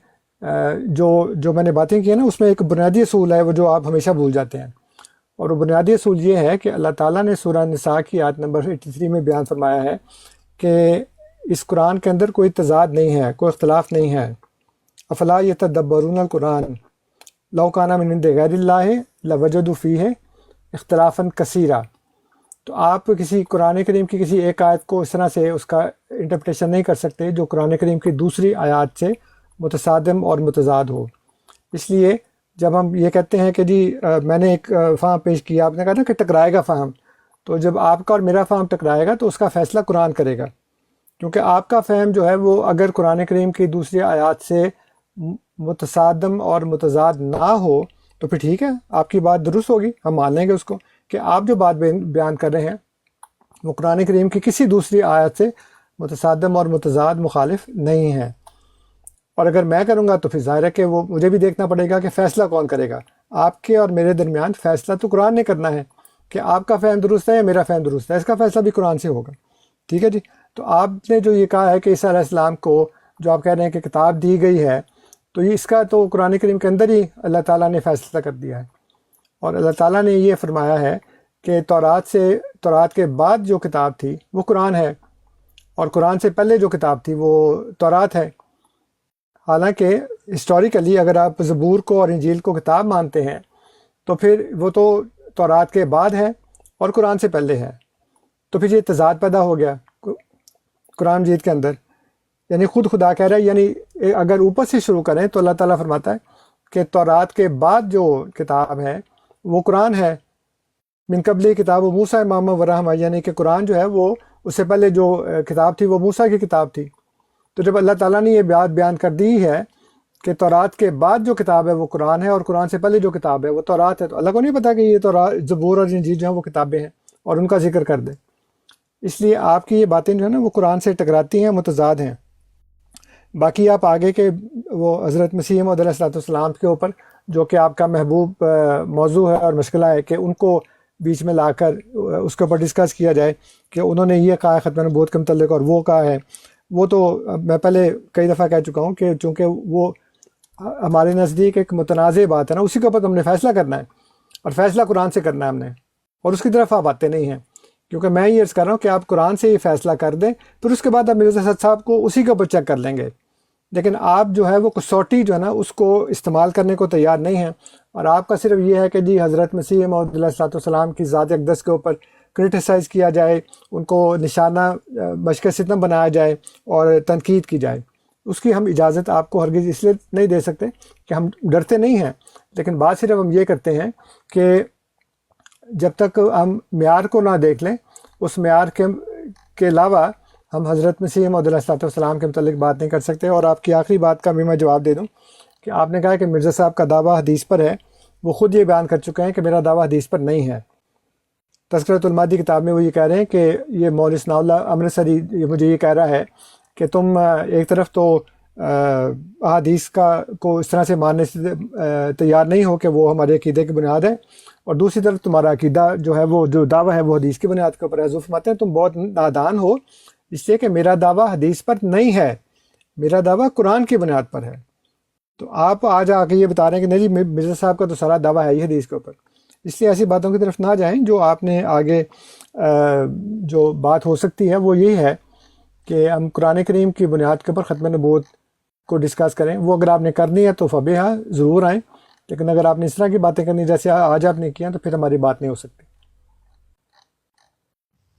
جو میں نے باتیں کی ہیں نا اس میں ایک بنیادی اصول ہے وہ جو آپ ہمیشہ بھول جاتے ہیں. اور وہ بنیادی اصول یہ ہے کہ اللہ تعالیٰ نے سورہ نساء کی آیت نمبر 83 میں بیان فرمایا ہے کہ اس قرآن کے اندر کوئی تضاد نہیں ہے, کوئی اختلاف نہیں ہے. افلا یتدبرون القرآن لو کان من عند غیر اللہ لوجدوا فیہ اختلافا کثیرا. تو آپ کسی قرآن کریم کی کسی ایک آیت کو اس طرح سے اس کا انٹرپریٹیشن نہیں کر سکتے جو قرآن کریم کی دوسری آیات سے متصادم اور متضاد ہو. اس لیے جب ہم یہ کہتے ہیں کہ جی میں نے ایک فہم پیش کیا, آپ نے کہا نا کہ ٹکرائے گا فہم, تو جب آپ کا اور میرا فہم ٹکرائے گا تو اس کا فیصلہ قرآن کرے گا. کیونکہ آپ کا فہم جو ہے وہ اگر قرآن کریم کی دوسری آیات سے متصادم اور متضاد نہ ہو تو پھر ٹھیک ہے, آپ کی بات درست ہوگی, ہم مان لیں گے اس کو کہ آپ جو بات بیان کر رہے ہیں وہ قرآن کریم کی کسی دوسری آیت سے متصادم اور متضاد مخالف نہیں ہے. اور اگر میں کروں گا تو پھر ظاہر ہے کہ وہ مجھے بھی دیکھنا پڑے گا کہ فیصلہ کون کرے گا. آپ کے اور میرے درمیان فیصلہ تو قرآن نے کرنا ہے کہ آپ کا فہم درست ہے یا میرا فہم درست ہے, اس کا فیصلہ بھی قرآن سے ہوگا, ٹھیک ہے جی. تو آپ نے جو یہ کہا ہے کہ عیسیٰ علیہ السلام کو جو آپ کہہ رہے ہیں کہ کتاب دی گئی ہے, تو یہ اس کا تو قرآن کریم کے اندر ہی اللہ تعالیٰ نے فیصلہ کر دیا ہے. اور اللہ تعالیٰ نے یہ فرمایا ہے کہ تورات کے بعد جو کتاب تھی وہ قرآن ہے, اور قرآن سے پہلے جو کتاب تھی وہ تورات ہے. حالانکہ ہسٹوریکلی اگر آپ زبور کو اور انجیل کو کتاب مانتے ہیں تو پھر وہ تو تورات کے بعد ہے اور قرآن سے پہلے ہے. تو پھر یہ تضاد پیدا ہو گیا قرآن مجید کے اندر. یعنی خود خدا کہہ رہا ہے, یعنی اگر اوپر سے شروع کریں تو اللہ تعالیٰ فرماتا ہے کہ تورات کے بعد جو کتاب ہے وہ قرآن ہے. من قبل کتاب و موسیٰ اماما و رحمہ, یعنی کہ قرآن جو ہے وہ اس سے پہلے جو کتاب تھی وہ موسیٰ کی کتاب تھی. تو جب اللہ تعالیٰ نے یہ بات بیان کر دی ہے کہ تورات کے بعد جو کتاب ہے وہ قرآن ہے اور قرآن سے پہلے جو کتاب ہے وہ تورات ہے، تو اللہ کو نہیں پتا کہ یہ تورات، زبور اور انجیل جو ہیں وہ کتابیں ہیں اور ان کا ذکر کر دے. اس لیے آپ کی یہ باتیں جو ہیں نا وہ قرآن سے ٹکراتی ہیں، متضاد ہیں. باقی آپ آگے کے وہ حضرت مسیح موعود علیہ السلام کے اوپر جو کہ آپ کا محبوب موضوع ہے اور مشغلہ ہے کہ ان کو بیچ میں لا کر اس کے اوپر ڈسکس کیا جائے کہ انہوں نے یہ کہا ہے ختم نبوت کے متعلق اور وہ کہا ہے، وہ تو میں پہلے کئی دفعہ کہہ چکا ہوں کہ چونکہ وہ ہمارے نزدیک ایک متنازع بات ہے نا، اسی کے اوپر ہم نے فیصلہ کرنا ہے اور فیصلہ قرآن سے کرنا ہے ہم نے، اور اس کی طرف آپ آتے نہیں ہیں. کیونکہ میں یہ عرض کر رہا ہوں کہ آپ قرآن سے یہ فیصلہ کر دیں، پھر اس کے بعد آپ مرزا اسد صاحب کو اسی کے اوپر چیک کر لیں گے. لیکن آپ جو ہے وہ کسوٹی جو ہے نا اس کو استعمال کرنے کو تیار نہیں ہیں، اور آپ کا صرف یہ ہے کہ جی حضرت مسیح موعود علیہ السلام کی ذات اقدس کے اوپر کرٹیسائز کیا جائے، ان کو نشانہ مشق ستم بنایا جائے اور تنقید کی جائے. اس کی ہم اجازت آپ کو ہرگز اس لیے نہیں دے سکتے کہ ہم ڈرتے نہیں ہیں، لیکن بات صرف ہم یہ کرتے ہیں کہ جب تک ہم معیار کو نہ دیکھ لیں، اس معیار کے علاوہ ہم حضرت مسیح موعود علیہ السلام کے متعلق بات نہیں کر سکتے. اور آپ کی آخری بات کا بھی میں جواب دے دوں کہ آپ نے کہا کہ مرزا صاحب کا دعویٰ حدیث پر ہے، وہ خود یہ بیان کر چکے ہیں کہ میرا دعویٰ حدیث پر نہیں ہے. تذکرۃ المادی کتاب میں وہ یہ کہہ رہے ہیں کہ یہ مولوی ثناء اللہ امرتسری مجھے یہ کہہ رہا ہے کہ تم ایک طرف تو احادیث کو اس طرح سے ماننے سے تیار نہیں ہو کہ وہ ہمارے عقیدے کی بنیاد ہے، اور دوسری طرف تمہارا عقیدہ جو ہے وہ جو دعویٰ ہے وہ حدیث کی بنیاد کے اوپر ہے. فرماتے ہیں تم بہت نادان ہو، اس لیے کہ میرا دعویٰ حدیث پر نہیں ہے، میرا دعویٰ قرآن کی بنیاد پر ہے. تو آپ آج آ کے یہ بتا رہے ہیں کہ نہیں جی مرزا صاحب کا تو سارا دعویٰ ہے ہی حدیث کے اوپر. اس لیے ایسی باتوں کی طرف نہ جائیں. جو آپ نے آگے جو بات ہو سکتی ہے وہ یہی ہے کہ ہم قرآن کریم کی بنیاد کے اوپر ختم نبوت کو ڈسکس کریں. وہ اگر آپ نے کرنی ہے تو فبیہا ضرور آئیں، لیکن اگر آپ نے اس طرح کی باتیں کرنی جیسے آج آپ نے کیا تو پھر ہماری بات نہیں ہو سکتی.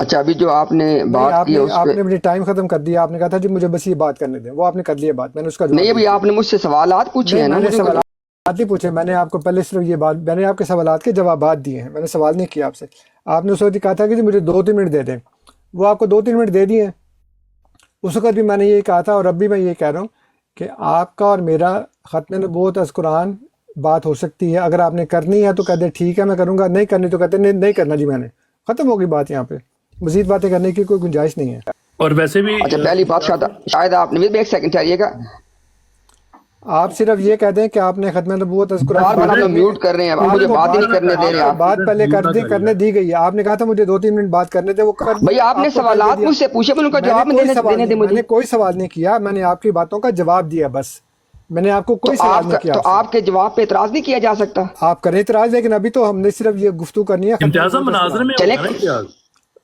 اچھا ابھی جو آپ نے بات کی آپ نے اپنی ٹائم ختم کر دیا. آپ نے کہا تھا جی مجھے بس یہ بات کرنے دیں، وہ آپ نے کر لی بات. میں نے اس کا نہیں، ابھی آپ نے مجھ سے سوالات پوچھے ہیں نا. میں نے سوالات نہیں پوچھے، میں نے آپ کو پہلے صرف یہ بات، میں نے آپ کے سوالات کے جوابات دیے ہیں، میں نے سوال نہیں کیا آپ سے. آپ نے اس وقت کہا تھا کہ جی مجھے 2-3 منٹ دے دیں، وہ آپ کو 2-3 منٹ دے دیے ہیں. اس وقت بھی میں نے یہ کہا تھا اور اب بھی میں یہ کہہ رہا ہوں کہ آپ کا اور میرا ختم نبوت از قرآن بات ہو سکتی ہے. اگر آپ نے کرنی ہے تو کہتے ہیں ٹھیک ہے میں کروں گا، نہیں کرنی تو کہتے ہیں نہیں کرنا جی میں نے. ختم ہوگی بات. یہاں پہ مزید باتیں کرنے کی کوئی گنجائش نہیں ہے. اور ویسے بھی اچھا پہلی بات شاید آپ نے بھی ایک سیکنڈ چاہیے گا، آپ صرف یہ کہتے ہیں کہ آپ نے ختم نبوت از قرآن بار میوٹ کر رہے ہیں، آپ مجھے بات ہی نہیں کرنے دے رہے. آپ بات پہلے کرنے دی گئی ہے. آپ نے کہا تھا مجھے 2-3 منٹ بات کرنے دے، وہ بھئی آپ نے سوالات مجھ سے پوچھے، میں ان کا جواب دینے دے مجھے. میں نے کوئی سوال نہیں کیا، میں نے آپ کی باتوں کا جواب دیا بس. میں نے آپ کو کوئی سوال نہیں کیا. تو آپ کے جواب پہ اعتراض نہیں کیا جا سکتا؟ آپ کریں اعتراض، لیکن ابھی تو ہم نے صرف یہ گفتگو کرنی ہے. امتیاز مناظر میں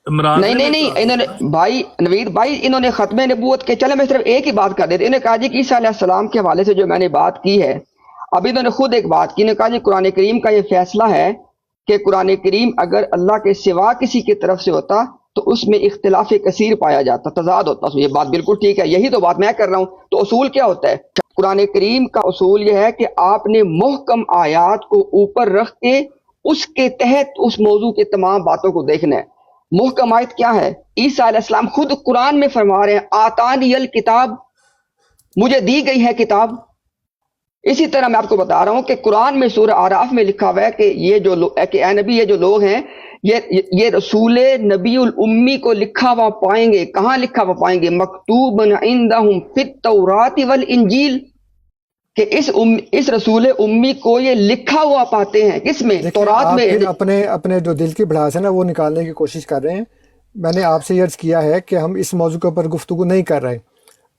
نہیں انہوں نے بھائی نوید بھائی انہوں نے ختم نبوت کے، چلے میں صرف ایک ہی بات کر دیتے. انہوں نے کہا جی کہ عیسیٰ علیہ السلام کے حوالے سے جو میں نے بات کی ہے، ابھی انہوں نے خود ایک بات کی. انہوں نے کہا جی قرآن کریم کا یہ فیصلہ ہے کہ قرآن کریم اگر اللہ کے سوا کسی کی طرف سے ہوتا تو اس میں اختلاف کثیر پایا جاتا، تضاد ہوتا. یہ بات بالکل ٹھیک ہے، یہی تو بات میں کر رہا ہوں. تو اصول کیا ہوتا ہے؟ قرآن کریم کا اصول یہ ہے کہ آپ نے محکم آیات کو اوپر رکھ کے اس کے تحت اس موضوع کے تمام باتوں کو دیکھنا ہے. محکم آیت کیا ہے؟ عیسیٰ علیہ السلام خود قرآن میں فرما رہے ہیں آتانی الکتاب، مجھے دی گئی ہے کتاب. اسی طرح میں آپ کو بتا رہا ہوں کہ قرآن میں سورہ اعراف میں لکھا ہوا ہے کہ یہ جو کہ اے نبی یہ جو لوگ ہیں یہ رسول نبی الامی کو لکھا ہوا پائیں گے. کہاں لکھا ہوا پائیں گے؟ مکتوبا عندہم فی التوراۃ والانجیل، کہ اس رسول امی کو یہ لکھا ہوا پاتے ہیں. کس میں؟ تورات میں. اپنے جو دل کی بھڑاس ہے نا وہ نکالنے کی کوشش کر رہے ہیں. میں نے آپ سے عرض کیا ہے کہ ہم اس موضوع کے اوپر گفتگو نہیں کر رہے.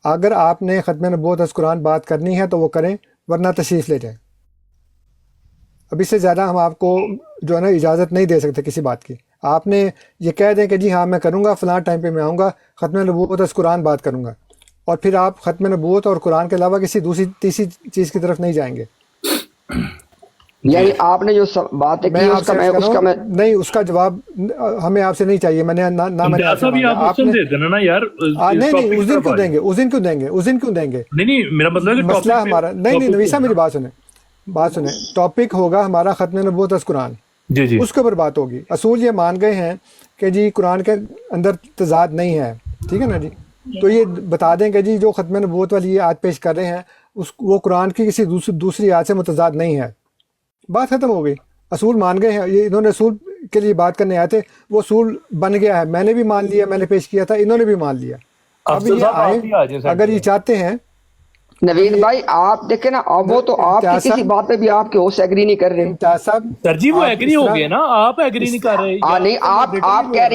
اگر آپ نے ختم نبوت از قرآن بات کرنی ہے تو وہ کریں، ورنہ تشریف لے جائیں. اب اس سے زیادہ ہم آپ کو جو ہے نا اجازت نہیں دے سکتے کسی بات کی. آپ نے یہ کہہ دیں کہ جی ہاں میں کروں گا، فلاں ٹائم پہ میں آؤں گا، ختم نبوت از قرآن بات کروں گا، اور پھر آپ ختم نبوت اور قرآن کے علاوہ کسی دوسری تیسری چیز کی طرف نہیں جائیں گے. یعنی آپ نے جو باتیں کی نہیں، اس کا جواب ہمیں آپ سے نہیں چاہیے. میں نے نہیں اس دن کیوں دیں گے؟ نہیں میرا مطلب مسئلہ ہمارا نہیں نویسہ میری بات سنیں. ٹاپک ہوگا ہمارا ختم نبوت از قرآن، جی اس کے اوپر بات ہوگی. اصول یہ مان گئے ہیں کہ جی قرآن کے اندر تضاد نہیں ہے، ٹھیک ہے نا جی. تو یہ بتا دیں کہ جی جو ختم نبوت والی یہ آیت پیش کر رہے ہیں وہ قرآن کی کسی دوسری آیت سے متضاد نہیں ہے، بات ختم ہو گئی. اصول مان گئے ہیں، یہ انہوں نے اصول کے لیے بات کرنے آئے تھے، وہ اصول بن گیا ہے، میں نے بھی مان لیا، میں نے پیش کیا تھا، انہوں نے بھی مان لیا. اب افضل یہ صاحب آپ آئے ہی آ جائیں سر. اگر یہ چاہتے ہیں نوید بھائی آپ دیکھیں نا، وہ تو آپ کی امتیاز کسی صاحب، بات پہ بھی آپ کے ہوش ایگری نہیں کر رہے. امتیاز صاحب سر جی وہ آپ ایگری اس ہو طرح گئے نا، آپ ایگری نہیں کر رہے. نہیں آپ کہہ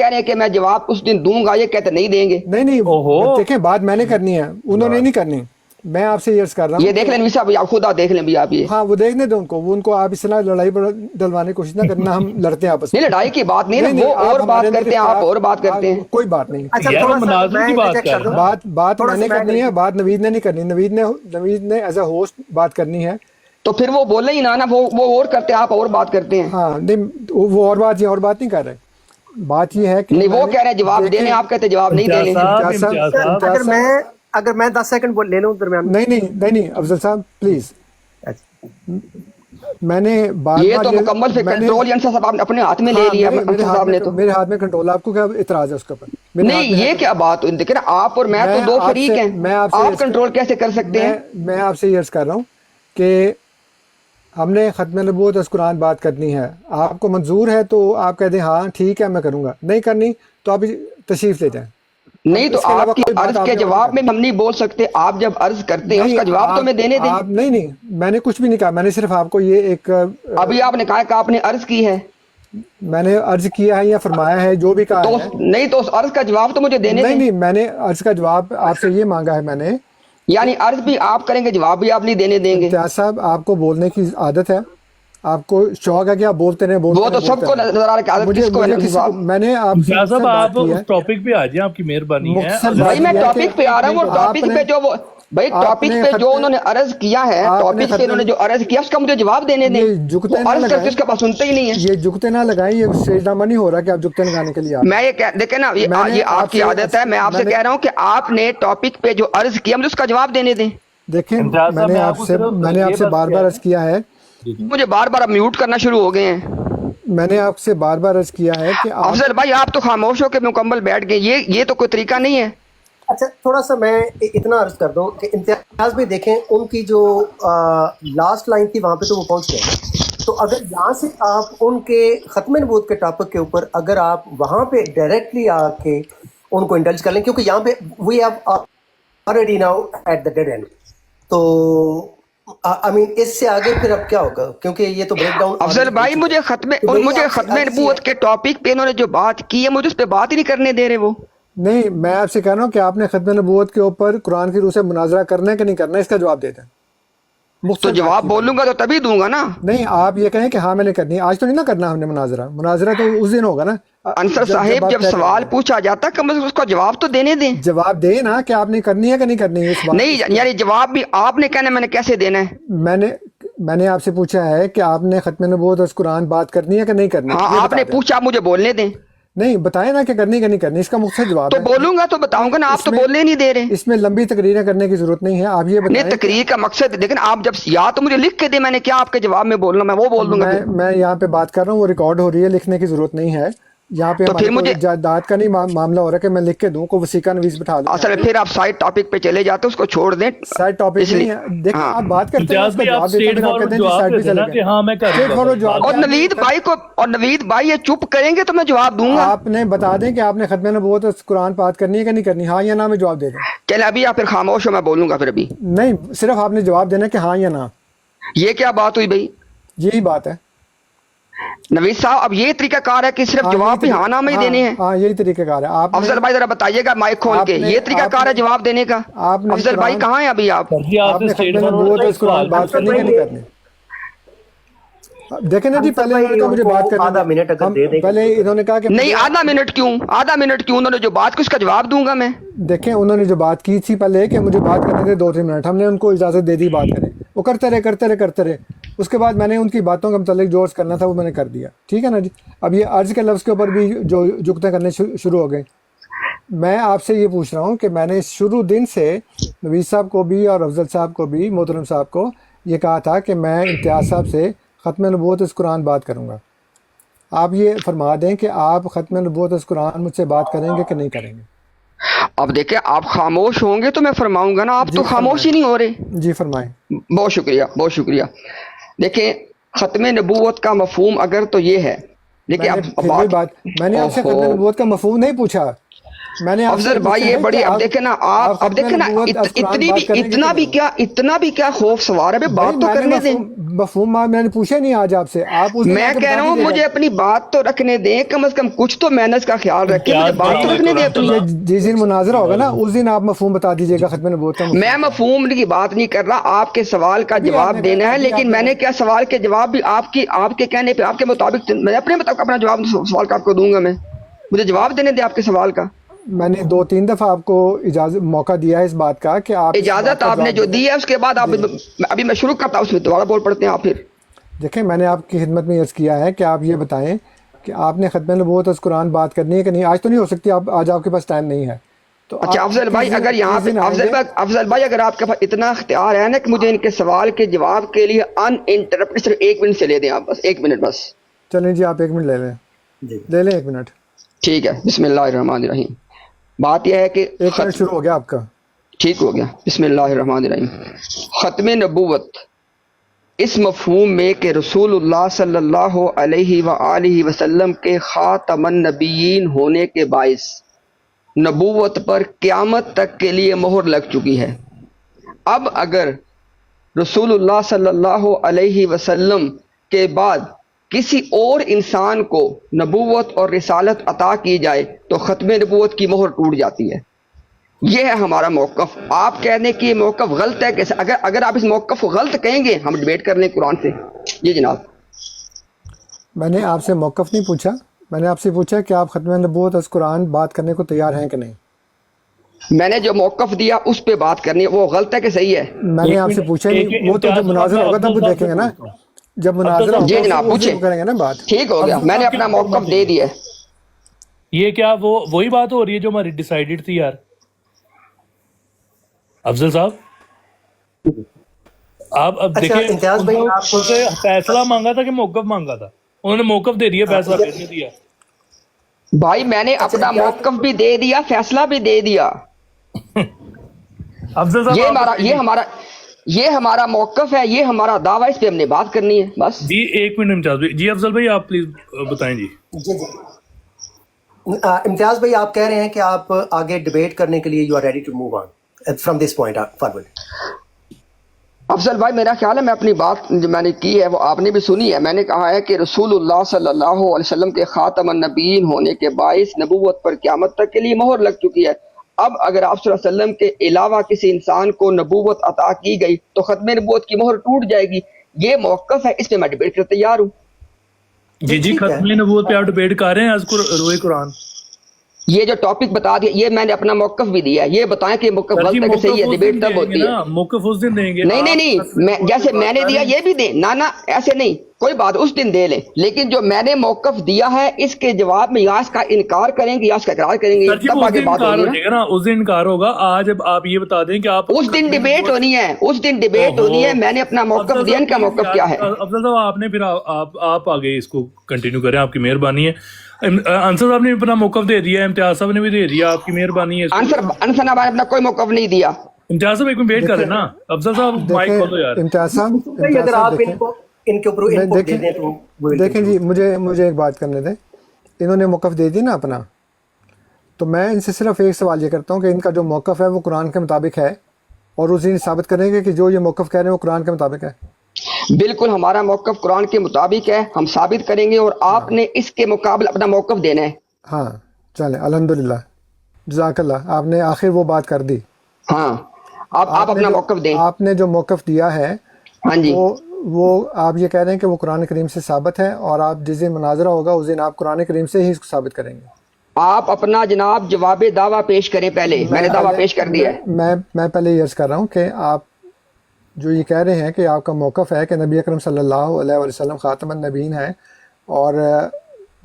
رہے ہیں کہ میں جواب اس دن دوں گا، یہ کہتے نہیں دیں گے. نہیں اوہو. دیکھیں بات میں نے کرنی ہے، انہوں نے نہیں کرنی. میں آپ سے یہ عرض کر رہا یہ ہوں دیکھ لیں نوید صاحب، آپ خدا دیکھ لیں بھی آپ یہ. ہاں وہ دیکھنے دیں ان کو آپ اس طرح لڑائی پر ڈلوانے کی کوشش نہ کرنا، ہم لڑتے ہیں آپس نہیں میں. لڑائی کی بات نہیں نا، وہ آپ اور بات ہمارے کرتے ہیں، آپ اور بات کرتے ہیں. کوئی بات نہیں. اچھا یار تھوڑا ہم سا مناظر میں کی بات انٹرجیکٹ کر کر دوں. رہے ہیں. بات تھوڑا میں سا نے کرنی ہے، بات نوید نے نہیں کرنی. نوید نے ایز اے ہوسٹ بات کرنی ہے. تو پھر وہ بولے ہی نا، وہ اور کرتے ہیں، آپ اور بات کرتے ہیں. ہاں نہیں وہ اور بات، یہ اور بات نہیں کر رہے. بات یہ ہے کہ نہیں وہ میں نے کہہ رہے ہیں جواب دینے، آپ کہتے ہیں جواب نہیں امتیاز دینے. صاحب، امتیاز امتیاز صاحب، صاحب اگر میں 10 سیکنڈ لے لوں درمیان میں. نہیں افضل صاحب پلیز. اچھا. میں نے بار یہ بار تو مکمل پھر میں نے کنٹرول انصر صاحب آپ نے اپنے ہاتھ میں لے ہاں لیا انصر صاحب نے. تو میرے ہاتھ میں کنٹرول. آپ کو کیا اعتراض ہے اس کے اوپر؟ میرے ہاتھ نہیں میں ہے یہ کیا بات ہوئی؟ دیکھیں نا، آپ اور میں تو دو فریق ہیں، میں آپ سے آپ کنٹرول کیسے کر سکتے ہیں؟ میں آپ سے یہ عرض کر رہا ہوں کہ ہم نے ختم نبوت از قرآن بات کرنی ہے. آپ کو منظور ہے تو آپ کہہ دیں ہاں ٹھیک ہے میں کروں گا، نہیں کرنی تو آپ تشریف لے جائیں. نہیں تو اس کے علاوہ آپ کی کوئی بات عرض آپ کے نے اور جواب میں کرنی. ہم نہیں بول سکتے. آپ جب عرض کرتے ہیں اس نہیں کا جواب تو ہمیں دینے دیں. نہیں میں نے کچھ بھی نہیں کہا. میں نے صرف آپ کو یہ ایک ابھی آپ نے کہا کہ آپ نے عرض کی ہے، میں نے عرض کیا ہے یا فرمایا ہے جو بھی کہا تو ہے. نہیں تو اس عرض کا جواب تو مجھے دینے دیں. نہیں میں نے عرض کا جواب آپ سے یہ مانگا ہے میں نے. یعنی عرض بھی آپ کریں گے، جواب بھی آپ نہیں دینے دیں گے. امتیاز صاحب آپ کو بولنے کی عادت ہے، آپ کو شوق ہے کہ آپ بولتے رہیں وہ تو سب کو نظر آ رہا ہے کہ عادت کس کو ہے نصر صاحب. میں نے آپ سے امتیاز صاحب مختصر بات آپ کی ہے. اس ٹاپک پہ آ جائیں، آپ کی مہربانی ہے. مختصر اگر بھائی میں یہ ہے ٹاپک پہ آ رہا ہوں، وہ ٹاپک پہ جو بھائی ٹاپک پہ جو انہوں نے عرض کیا ہے، ٹاپک پہ انہوں نے جو عرض کیا اس کا مجھے جواب دینے دیں. یہ وہ جگتے نہ عرض کرتے لگائیں، اس کا پاس سنتے ہی نہیں ہے. یہ جگتے نہ لگائیں. یہ اسٹیج نامہ نہیں ہو رہا کہ آپ جگتے لگانے کے لیے آ رہے میں یہ دیکھیں نا، میں نے یہ آپ آپ کی سے عادت ہے. میں آپ سے کہہ رہا ہوں کہ آپ نے ٹاپک پہ جو عرض کیا مجھے اس کا جواب دینے دیں. دیکھیں امتیاز میں صاحب نے میں آپ کو سے صرف یہ بس بار بار عرض کیا ہے. مجھے بار بار اب میوٹ کرنا شروع ہو گئے ہیں. میں نے آپ سے بار بار عرض کیا ہے کہ آپ افضل بھائی آپ تو خاموش ہو کے مکمل بیٹھ گئے. یہ تو کوئی طریقہ نہیں ہے. اچھا تھوڑا سا میں اتنا عرض کر دوں کہ امتیاز بھی دیکھیں ان کی جو لاسٹ لائن تھی وہاں پہ تو وہ پہنچ گئے. تو اگر یہاں سے آپ ان کے ختم نبوت کے ٹاپک کے اوپر اگر آپ وہاں پہ ڈائریکٹلی آ کے ان کو انڈلج کر لیں، کیونکہ یہاں پہ we have already now at the dead end, تو آئی مین اس سے آگے پھر اب کیا ہوگا، کیونکہ یہ تو بریک ڈاؤن افضل بھائی مجھے ختم نبوت کے ٹاپک پہ انہوں نے جو بات کی ہے مجھے اس پہ بات ہی نہیں کرنے دے رہے. وہ نہیں، میں آپ سے کہہ رہا ہوں کہ آپ نے ختم نبوت کے اوپر قرآن کی روح سے مناظرہ کرنا ہے کہ نہیں کرنا ہے، اس کا جواب دیتے ہیں. تو جواب بولوں گا تو تبھی دوں گا نا. نہیں آپ یہ کہیں کہ ہاں میں نے کرنی ہے. آج تو نہیں نا کرنا ہم نے مناظرہ تو اس دن ہوگا نا انصر صاحب جب سوال پوچھا جاتا کہ مجھے اس کا جواب تو دینے دیں. جواب دیں نا کہ آپ نے کرنی ہے کہ نہیں کرنی ہے. اس بات نہیں یعنی جواب بھی آپ نے کہنا، میں نے کیسے دینا ہے؟ میں نے آپ سے پوچھا ہے کہ آپ نے ختم نبوت اور قرآن بات کرنی ہے کہ نہیں کرنی. ہاں آپ نے پوچھا، آپ مجھے بولنے دیں. نہیں بتائیں نا کہ کرنی کہ نہیں کرنی، اس کا مختصر جواب تو ہے. بولوں گا تو بتاؤں گا نا، آپ تو بولنے نہیں دے رہے. اس میں لمبی تقریریں کرنے کی ضرورت نہیں ہے. آپ یہ بتائیں. نہیں تقریر کا مقصد لیکن آپ جب یا تو مجھے لکھ کے دیں، میں نے کیا آپ کے جواب میں بولنا، میں وہ بول دوں گا. میں یہاں پہ بات کر رہا ہوں، وہ ریکارڈ ہو رہی ہے، لکھنے کی ضرورت نہیں ہے. یہاں پہ ہمارے کوئی جائیداد کا نہیں معاملہ ہو رہا کہ میں لکھ کے دوں، کو وسیقہ نویس بٹھا دوں. اصل میں پھر آپ سائڈ ٹاپک پہ چلے جاتے، اس کو چھوڑ دیں. سائڈ ٹاپک نہیں ہے. دیکھیں آپ بات کرتے ہیں، اس کا جواب دیتے ہیں، پھر آپ کہتے ہیں جی سائڈ پہ چلے گئے. ہاں میں کروں گا. اور نوید بھائی یہ چپ کریں گے تو میں جواب دوں گا. آپ نے بتا دیں کہ آپ نے ختم نبوت قرآن بات کرنی ہے کہ نہیں کرنی، ہاں یا نہ میں جواب دے دیں. چلے ابھی آپ پھر خاموش ہو، میں بولوں گا پھر. ابھی نہیں، صرف آپ نے جواب دینا کہ ہاں یا نہ. یہ کیا بات ہوئی بھائی؟ یہی بات ہے نوید صاحب. اب یہ طریقہ کار ہے کہ صرف جواب بھی ہاں نہ میں ہی دینے ہیں. ہاں یہی طریقہ کار ہے. آپ افضل بھائی ذرا بتائیے گا مائک کھول کے، یہ طریقہ کار ہے جواب دینے کا؟ افضل بھائی کہاں ہیں ابھی آپ؟ آپ نے ختم نبوت اور قرآن بات کرنی کہ نہیں کرنی؟ دیکھیں نا جی، پہلے انہوں نے کہا مجھے بات کرنی، آدھا منٹ اگر دے دیں. پہلے انہوں نے کہا کہ نہیں آدھا منٹ کیوں، انہوں نے جو بات کی اس کا جواب دوں گا میں. دیکھیں انہوں نے جو بات کی تھی پہلے کہ مجھے بات کرنے دے 2-3 منٹ، ہم نے ان کو اجازت دے دی بات کریں. وہ کرتے رہے. اس کے بعد میں نے ان کی باتوں کا متعلق جو عرض کرنا تھا وہ میں نے کر دیا. ٹھیک ہے نا جی. اب یہ عرض کے لفظ کے اوپر بھی جو جگتیں کرنے شروع ہو گئے. میں آپ سے یہ پوچھ رہا ہوں کہ میں نے شروع دن سے نوید صاحب کو بھی اور افضل صاحب کو بھی، محترم صاحب کو یہ کہا تھا کہ میں امتیاز صاحب سے ختم نبوت اس قرآن بات کروں گا. آپ یہ فرما دیں کہ آپ ختم نبوت اس قرآن مجھ سے بات کریں گے کہ نہیں کریں گے؟ اب دیکھیں آپ خاموش ہوں گے تو میں فرماؤں گا نا، آپ تو خاموش ہی نہیں ہو رہے. جی فرمائیں. بہت شکریہ، بہت شکریہ. دیکھیں ختم نبوت کا مفہوم اگر تو یہ ہے، دیکھیں میں اب نے پھر وہی بات، میں نے آپ سے ختم نبوت کا مفہوم نہیں پوچھا، میں نے آپ سے افضل بھائی پوچھا یہ ہے کہ بڑی، اب آپ دیکھیں نا آپ، اب ختم دیکھیں نا نبوت از قرآن اتنی بھی، بات کریں گے کہ نہیں؟ اتنا بھی کیا خوف سوار ہے، بھائی بات تو میں نے کرنے دیں. مفہوم میں نے پوچھا نہیں آج آپ سے، آپ اس دن میں آ کے کہہ بتا رہا ہوں دیجیے گا. مجھے اپنی بات تو رکھنے دیں، کم از کم کچھ تو مینرز کا خیال رکھیں، مجھے امتیاز بات بھائی تو ایک رکھنے دیں منٹ اپنی. جس دن مناظرہ ہوگا نا اس دن آپ مفہوم بتا دیجیے گا ختم نبوت کا میں مفہوم کیا ہے. مفہوم کی بات نہیں کر رہا، آپ کے سوال کا ابھی آپ نے جواب دینا ہے، ابھی آپ لیکن میں نے کیا سوال کے جواب بھی آپ کے کہنے پہ، آپ کے مطابق میں اپنے مطابق اپنا جواب سوال کا آپ کو دوں گا. میں مجھے جواب دینے دیں آپ کے سوال کا. میں نے 2-3 دفعہ آپ کو اجازت موقع دیا ہے اس بات کا کہ آپ اس بات اجازت کا آپ نے جواب جو دیں. دی ہے اس کے بعد آپ، جی ابھی میں شروع کرتا ہوں، اس میں دوبارہ بول پڑتے ہیں آپ پھر. دیکھیں میں نے آپ کی خدمت میں عرض کیا ہے کہ آپ یہ بتائیں کہ آپ نے ختم نبوت از قرآن بات کرنی ہے کہ نہیں. آج تو نہیں ہو سکتی، آج آپ کے پاس ٹائم نہیں ہے، تو اچھا آپ افضل بھائی کس دن اگر یہاں کس پہ، دن آئیں گے؟ افضل بھائی اگر آپ کے پاس اتنا اختیار ہے نا کہ مجھے ان کے سوال کے جواب کے لیے ان انٹرپٹ صرف 1 منٹ سے لے دیں آپ، بس 1 منٹ بس. چلیں جی آپ 1 منٹ لے لیں، جی لے لیں 1 منٹ. ٹھیک ہے، بسم اللہ الرحمن الرحیم. بات یہ ہے کہ 1 منٹ شروع ہو گیا آپ کا. ٹھیک ہو گیا، بسم اللہ الرحمن الرحیم. ختم نبوت اس مفہوم میں کہ رسول اللہ صلی اللہ علیہ وآلہ وسلم کے خاتم النبیین ہونے کے باعث نبوت پر قیامت تک کے لیے مہر لگ چکی ہے. اب اگر رسول اللہ صلی اللہ علیہ وسلم کے بعد کسی اور انسان کو نبوت اور رسالت عطا کی جائے تو ختم نبوت کی مہر ٹوٹ جاتی ہے. یہ ہے ہمارا موقف. آپ کہہ دیں کہ یہ موقف غلط ہے کیسے؟ اگر آپ اس موقف کو غلط کہیں گے ہم ڈیبیٹ کر لیں قرآن سے. جی جناب. میں نے آپ سے موقف نہیں پوچھا، میں نے آپ سے پوچھا کہ آپ ختم نبوت از قرآن بات کرنے کو تیار ہیں کہ نہیں. میں نے جو موقف دیا اس پہ بات کرنی ہے، وہ غلط ہے کہ صحیح ہے؟ میں نے آپ سے پوچھا ہی نہیں، وہ تو جب مناظرہ ہوگا تب وہ دیکھیں گے نا، جب مناظرہ ہوگا جی جناب اس دن پوچھیں. وہ کریں گے نا بات. ٹھیک ہو گیا، میں نے اپنا موقف دے دیا. یہ کیا وہی بات ہو رہی ہے جو ہماری ڈیسائیڈڈ تھی یار افضل صاحب. آپ اب اچھا دیکھیں امتیاز بھائی آپ ان سے فیصلہ مانگا تھا کہ موقف مانگا تھا، انہوں نے موقف دے دیا، فیصلہ پھر نہیں دیا. بھائی میں نے اچھا اپنا امتیاز موقف بھی دے دیا، فیصلہ بھی دے دیا. افضل صاحب آپ بتائیں. یہ ہمارا موقف ہے، یہ ہمارا دعویٰ، اس پہ ہم نے بات کرنی ہے بس. جی 1 منٹ امتیاز بھائی. جی افضل بھائی آپ پلیز بتائیں. جی جی جی امتیاز بھائی آپ کہہ رہے ہیں کہ آپ آگے ڈبیٹ کرنے کے لیے you are ready to move on from this point forward. Afzal بھائی میرا خیال ہے میں اپنی بات جو میں نے کی ہے وہ آپ نے بھی سنی ہے. میں نے کہا ہے کہ رسول اللہ صلی اللہ علیہ وسلم کے خاتم النبیین ہونے کے باعث نبوت پر قیامت تک کے لیے مہر لگ چکی ہے. اب اگر آپ صلی اللہ علیہ وسلم کے علاوہ کسی انسان کو نبوت عطا کی گئی تو ختم نبوت کی مہر ٹوٹ جائے گی. یہ موقف ہے، اس پہ میں ڈبیٹ کرنے تیار ہوں. جی ختم نبوت پہ آپ ڈیبیٹ کر رہے ہیں از روئے قرآن. یہ جو ٹاپک بتا دیا یہ میں نے اپنا موقف بھی دیا ہے. یہ بتائیں کہ موقف غلط ہے کہ صحیح ہے، ڈیبیٹ تب ہوتی ہے. موقف اس دن دیں گے. نہیں جیسے میں نے دیا یہ بھی دیں. نہ ایسے نہیں، کوئی بات اس دن دے لیں، لیکن جو میں نے موقف دیا ہے اس کے جواب میں یا اس کا انکار کریں گے یا اس کا اقرار کریں گے، تب آگے بات ہوگی نا. اس دن انکار ہوگا. آج اب آپ یہ بتا دیں کہ آپ اس دن ڈیبیٹ ہونی ہے، اس دن ڈیبیٹ ہونی ہے. میں نے اپنا موقف دیا، ان کا موقف کیا ہے؟ افضل صاحب آپ نے پھر آپ آگے اس کو کنٹینیو کریں، آپ کی مہربانی ہے. انصر صاحب نے اپنا موقف دے دیا، امتیاز صاحب نے بھی دے دیا، آپ کی مہربانی ہے. انصر نے اپنا کوئی موقف نہیں دیا. امتیاز صاحب ایک ویٹ کریں نا. افضل صاحب مائک کھولو یار. امتیاز صاحب اگر آپ ان کے اوپر انپٹ دے دیں تو دیکھیں جی، مجھے ایک بات کرنے دیں. انہوں نے موقف دے دی نا اپنا، تو میں ان سے صرف ایک سوال یہ کرتا ہوں کہ ان کا جو موقف ہے وہ قرآن کے مطابق ہے، اور اس دن ثابت کریں گے کہ جو یہ موقف کہہ رہے ہیں وہ قرآن کے مطابق ہے. بالکل ہمارا موقف قرآن کے مطابق ہے، ہم ثابت کریں گے، اور آپ نے اس کے مقابل اپنا موقف دینا ہے. ہاں چلیں، الحمدللہ، جزاک اللہ، آپ نے آخر وہ بات کر دی. ہاں آپ اپنا موقف دیں. آپ نے جو موقف دیا ہے ہاں جی، وہ آپ یہ کہہ رہے ہیں کہ وہ قرآن کریم سے ثابت ہے، اور آپ جس دن مناظرہ ہوگا اس دن آپ قرآن کریم سے ہی اس کو ثابت کریں گے. آپ اپنا جناب جواب دعویٰ پیش کریں. پہلے میں نے دعویٰ پیش کر دیا ہے. میں پہلے یہ عرض کر رہا ہوں کہ آپ جو یہ کہہ رہے ہیں کہ آپ کا موقف ہے کہ نبی اکرم صلی اللہ علیہ وسلم خاتم النبیین ہے، اور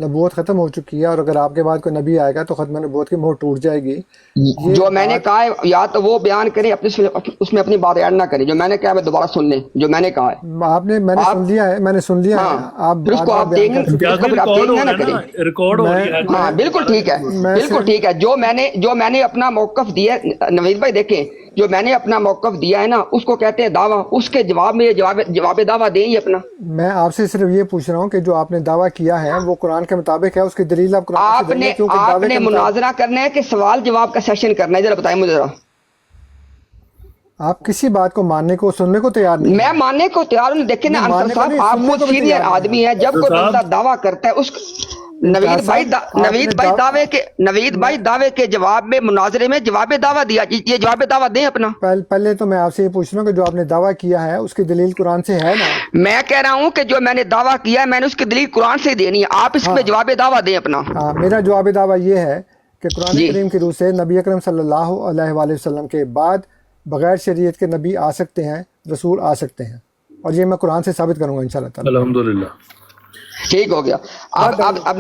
نبوت ختم ہو چکی ہے، اور اگر آپ کے بعد کوئی نبی آئے گا تو ختم نبوت کی مہر ٹوٹ جائے گی. جو میں نے کہا ہے یا تو وہ بیان کریں اس میں اپنی بات ایڈ نہ کریں. جو میں نے کہا ہے دوبارہ سن لیں جو میں نے کہا ہے. میں نے سن لیا ہے، میں نے سن لیا ہے. ہاں پھر اس کو آپ دیکھیں نہ کریں. ریکارڈ ہو رہی ہے. ہاں بالکل ٹھیک ہے، بالکل ٹھیک ہے. جو میں نے اپنا موقف دیا نوید بھائی دیکھیں، جو میں نے اپنا موقف دیا ہے نا اس کو کہتے ہیں دعویٰ. اس کے جواب میں جواب دعویٰ دیں یہ اپنا. میں آپ سے صرف یہ پوچھ رہا ہوں کہ جو آپ نے دعویٰ کیا ہے وہ قرآن کے مطابق ہے، اس کی دلیل آپ قرآن سے دیں گے؟ کیونکہ آپ نے مناظرہ کرنا ہے کہ سوال جواب کا سیشن کرنا ہے؟ ذرا بتائیں مجھے ذرا. آپ کسی بات کو ماننے کو سننے کو تیار نہیں. میں ماننے کو تیار ہوں. دیکھیں نا انصر صاحب آپ خود سینئر آدمی ہیں. جب کوئی بندہ دعویٰ کرتا ہے اس نوید بھائی دعوے کے جواب میں مناظرے میں جواب دعویٰ دیا. یہ جواب دعویٰ دیں اپنا. پہلے تو میں آپ سے یہ پوچھ رہا ہوں کہ جو آپ نے دعویٰ کیا ہے اس کی دلیل قرآن سے ہے نا؟ میں کہہ رہا ہوں کہ جو میں نے دعویٰ کیا ہے میں نے اس کی دلیل قرآن سے دینی ہے. آپ اس میں جواب دعویٰ دیں اپنا. میرا جواب دعویٰ یہ ہے کہ قرآن کریم کی روح سے نبی اکرم صلی اللہ علیہ وآلہ وسلم کے بعد بغیر شریعت کے نبی آ سکتے ہیں، رسول آ سکتے ہیں، اور یہ میں قرآن سے ثابت کروں گا انشاءاللہ تعالی. الحمدللہ. ٹھیک ہو گیا. اب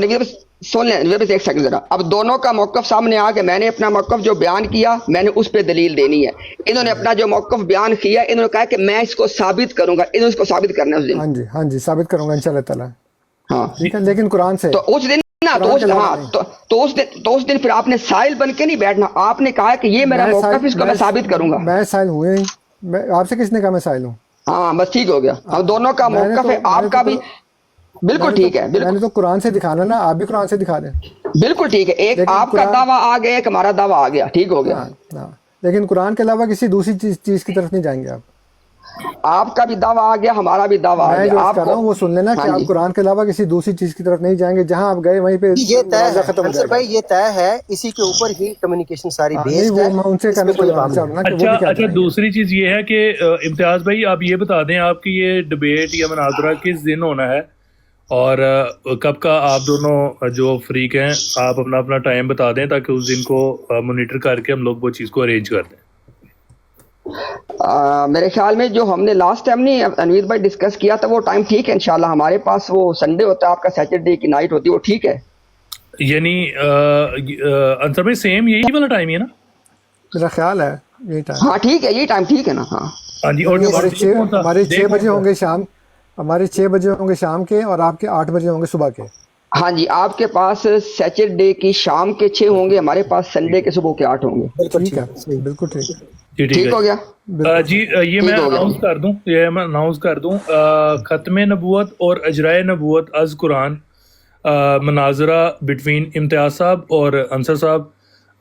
سن لیں ایک سیکنڈ ذرا. اب دونوں کا موقف سامنے آ گیا. میں نے اپنا موقف جو بیان کیا میں نے اس پہ دلیل دینی ہے. انہوں نے اپنا جو موقف بیان کیا انہوں نے کہا کہ میں اس کو ثابت کروں گا. انہوں نے اس کو ثابت کرنا ہے اس دن. ہاں جی ثابت کروں گا انشاءاللہ تعالی. ہاں ٹھیک ہے، لیکن قرآن سے تو اس دن تو اس دن پھر آپ نے سائل بن کے نہیں بیٹھنا. آپ نے کہا کہ یہ میرا موقف اس کو میں ثابت کروں گا. میں سائل ہوئے نہیں. آپ سے کس نے کہا میں سائل ہوں؟ ہاں بس ٹھیک ہو گیا. اب دونوں کا موقف ہے. آپ کا بھی بالکل ٹھیک ہے. میں نے تو قرآن سے دکھانا نا، آپ بھی قرآن سے دکھا دیں. بالکل ٹھیک ہے. ایک آپ کا دعویٰ آ گیا، ایک ہمارا دعویٰ آ گیا. ٹھیک ہو گیا. لیکن قرآن کے علاوہ کسی دوسری چیز کی طرف نہیں جائیں گے آپ. آپ کا بھی دعویٰ آ گیا، ہمارا بھی دعویٰ آ میں گیا. جو آپ کر رہا ہوں وہ سن لینا کہ آپ قرآن کے علاوہ کسی دوسری چیز کی طرف نہیں جائیں گے. جہاں آپ گئے وہیں پہ یہ طے ہے ختم ہو انصر جائے گا. بھائی، یہ طے ہے. اسی کے اوپر ہی کمیونیکیشن ساری بیسڈ ہے. میں ان سے کہنا چاہوں گا کہ وہ بھی کیا اچھا دوسری چیز یہ ہے کہ امتیاز بھائی آپ یہ بتا دیں آپ کی یہ ڈبیٹ یا مناظرہ کس دن ہونا ہے اور کب کا آپ دونوں جو فریق ہیں آپ اپنا اپنا ٹائم بتا دیں تاکہ اس دن کو مانیٹر کر کے ہم لوگ وہ چیز کو ارینج کر دیں. میرے خیال میں جو ہم نے لاسٹ ٹائم نہیں انوید بھائی ڈسکس کیا تھا وہ ٹائم ٹھیک ہے انشاءاللہ. ہمارے پاس وہ سنڈے ہوتا ہے، آپ کا سیٹرڈے کی نائٹ ہوتی ہے، وہ ٹھیک ہے. یعنی انصر بھائی سیم یہی والا ٹائم ہے نا؟ میرا خیال ہے یہی ٹائم. ہاں ٹھیک ہے، یہی ٹائم ٹھیک ہے نا. ہاں جی. اور ہمارے 6 بجے ہوں گے شام، ہمارے 6 بجے ہوں گے شام کے، اور آپ کے 8 بجے ہوں گے صبح کے. ہاں جی، آپ کے پاس سیٹرڈے کی شام کے 6 ہوں گے، ہمارے پاس سنڈے کے صبح کے 8 ہوں گے. ٹھیک ہے، بالکل ٹھیک. ٹھیک ہو گیا جی. یہ میں اناؤنس کر دوں ختم نبوت اور اجرائے نبوت از قرآن مناظرہ بٹوین امتیاز صاحب اور انصر صاحب،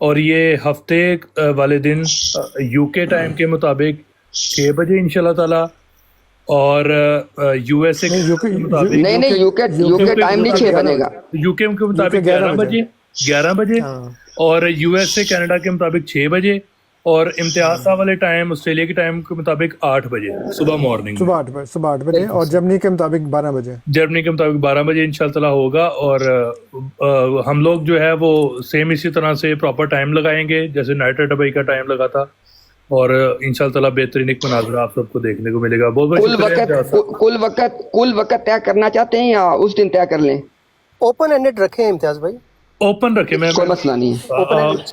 اور یہ ہفتے والے دن یو کے ٹائم کے مطابق 6 بجے انشاءاللہ تعالی، اور یو ایس اے نہیں یو کے ٹائم نہیں 6 بجے گا. یو کے مطابق 11 بجے اور یو ایس اے کینیڈا کے مطابق 6 بجے، اور امتیاز صاحب والے ٹائم آسٹریلیا کے ٹائم کے مطابق 8 بجے صبح مارننگ، صبح 8 بجے، اور جرمنی کے مطابق 12 بجے. جرمنی کے مطابق 12 بجے انشاءاللہ تعالیٰ ہوگا. اور ہم لوگ جو ہے وہ سیم اسی طرح سے پراپر ٹائم لگائیں گے جیسے نائٹ ڈبئی کا ٹائم لگا تھا، اور انشاءاللہ تعالیٰ بہترین ایک مناظرہ آپ سب کو دیکھنے کو ملے گا. کل وقت طے کرنا چاہتے ہیں یا اس دن طے کر لیں؟ اوپن اینڈڈ رکھیں امتیاز بھائی، اوپن رکھیں. میں کوئی مسئلہ نہیں ہے.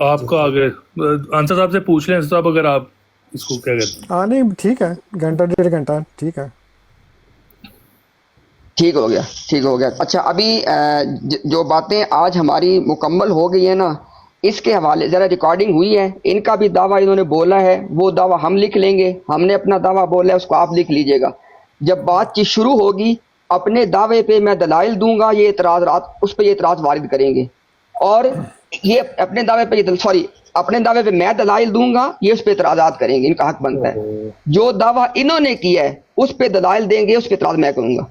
آپ کو آگے انصر صاحب سے پوچھ لیں صاحب اگر آپ اس کو کیا کہتے ہیں. ہاں نہیں ٹھیک ہے، گھنٹہ 1.5 گھنٹہ ٹھیک ہے. ٹھیک ہو گیا. اچھا ابھی جو باتیں آج ہماری مکمل ہو گئی ہیں نا، اس کے حوالے ذرا ریکارڈنگ ہوئی ہے، ان کا بھی دعویٰ انہوں نے بولا ہے، وہ دعویٰ ہم لکھ لیں گے. ہم نے اپنا دعویٰ بولا ہے، اس کو آپ لکھ لیجئے گا. جب بات چیت شروع ہوگی اپنے دعوے پہ میں دلائل دوں گا، یہ اعتراضات اس پہ یہ اعتراض وارد کریں گے، اور یہ اپنے دعوے پہ میں دلائل دوں گا، یہ اس پہ اعتراضات کریں گے. ان کا حق بنتا ہے. جو دعویٰ انہوں نے کیا ہے اس پہ دلائل دیں گے، اس پہ اعتراض میں کروں گا.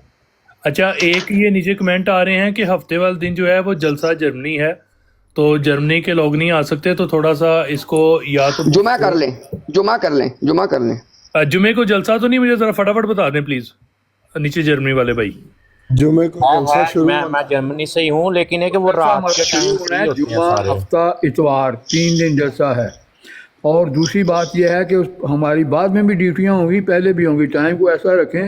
اچھا ایک یہ نیچے کمنٹ آ رہے ہیں کہ ہفتے والے دن جو ہے وہ جلسہ جرمنی ہے، تو جرمنی کے لوگ نہیں آ سکتے، تو تھوڑا سا اس کو یا تو جمعہ کر لیں. جمعے کو جلسہ تو نہیں، مجھے ذرا فٹافٹ بتا دیں پلیز نیچے جرمنی والے بھائی. جمعے کو جلسہ شروع، میں جرمنی سے ہی ہوں، لیکن ہے کہ وہ رات کے ٹائم فری ہوتی ہیں جمعہ سارے. ہفتہ اتوار 3 دن جلسہ ہے. اور دوسری بات یہ ہے کہ ہماری بعد میں بھی ڈیوٹیاں ہوں گی، پہلے بھی ہوں گی. ٹائم کو ایسا رکھیں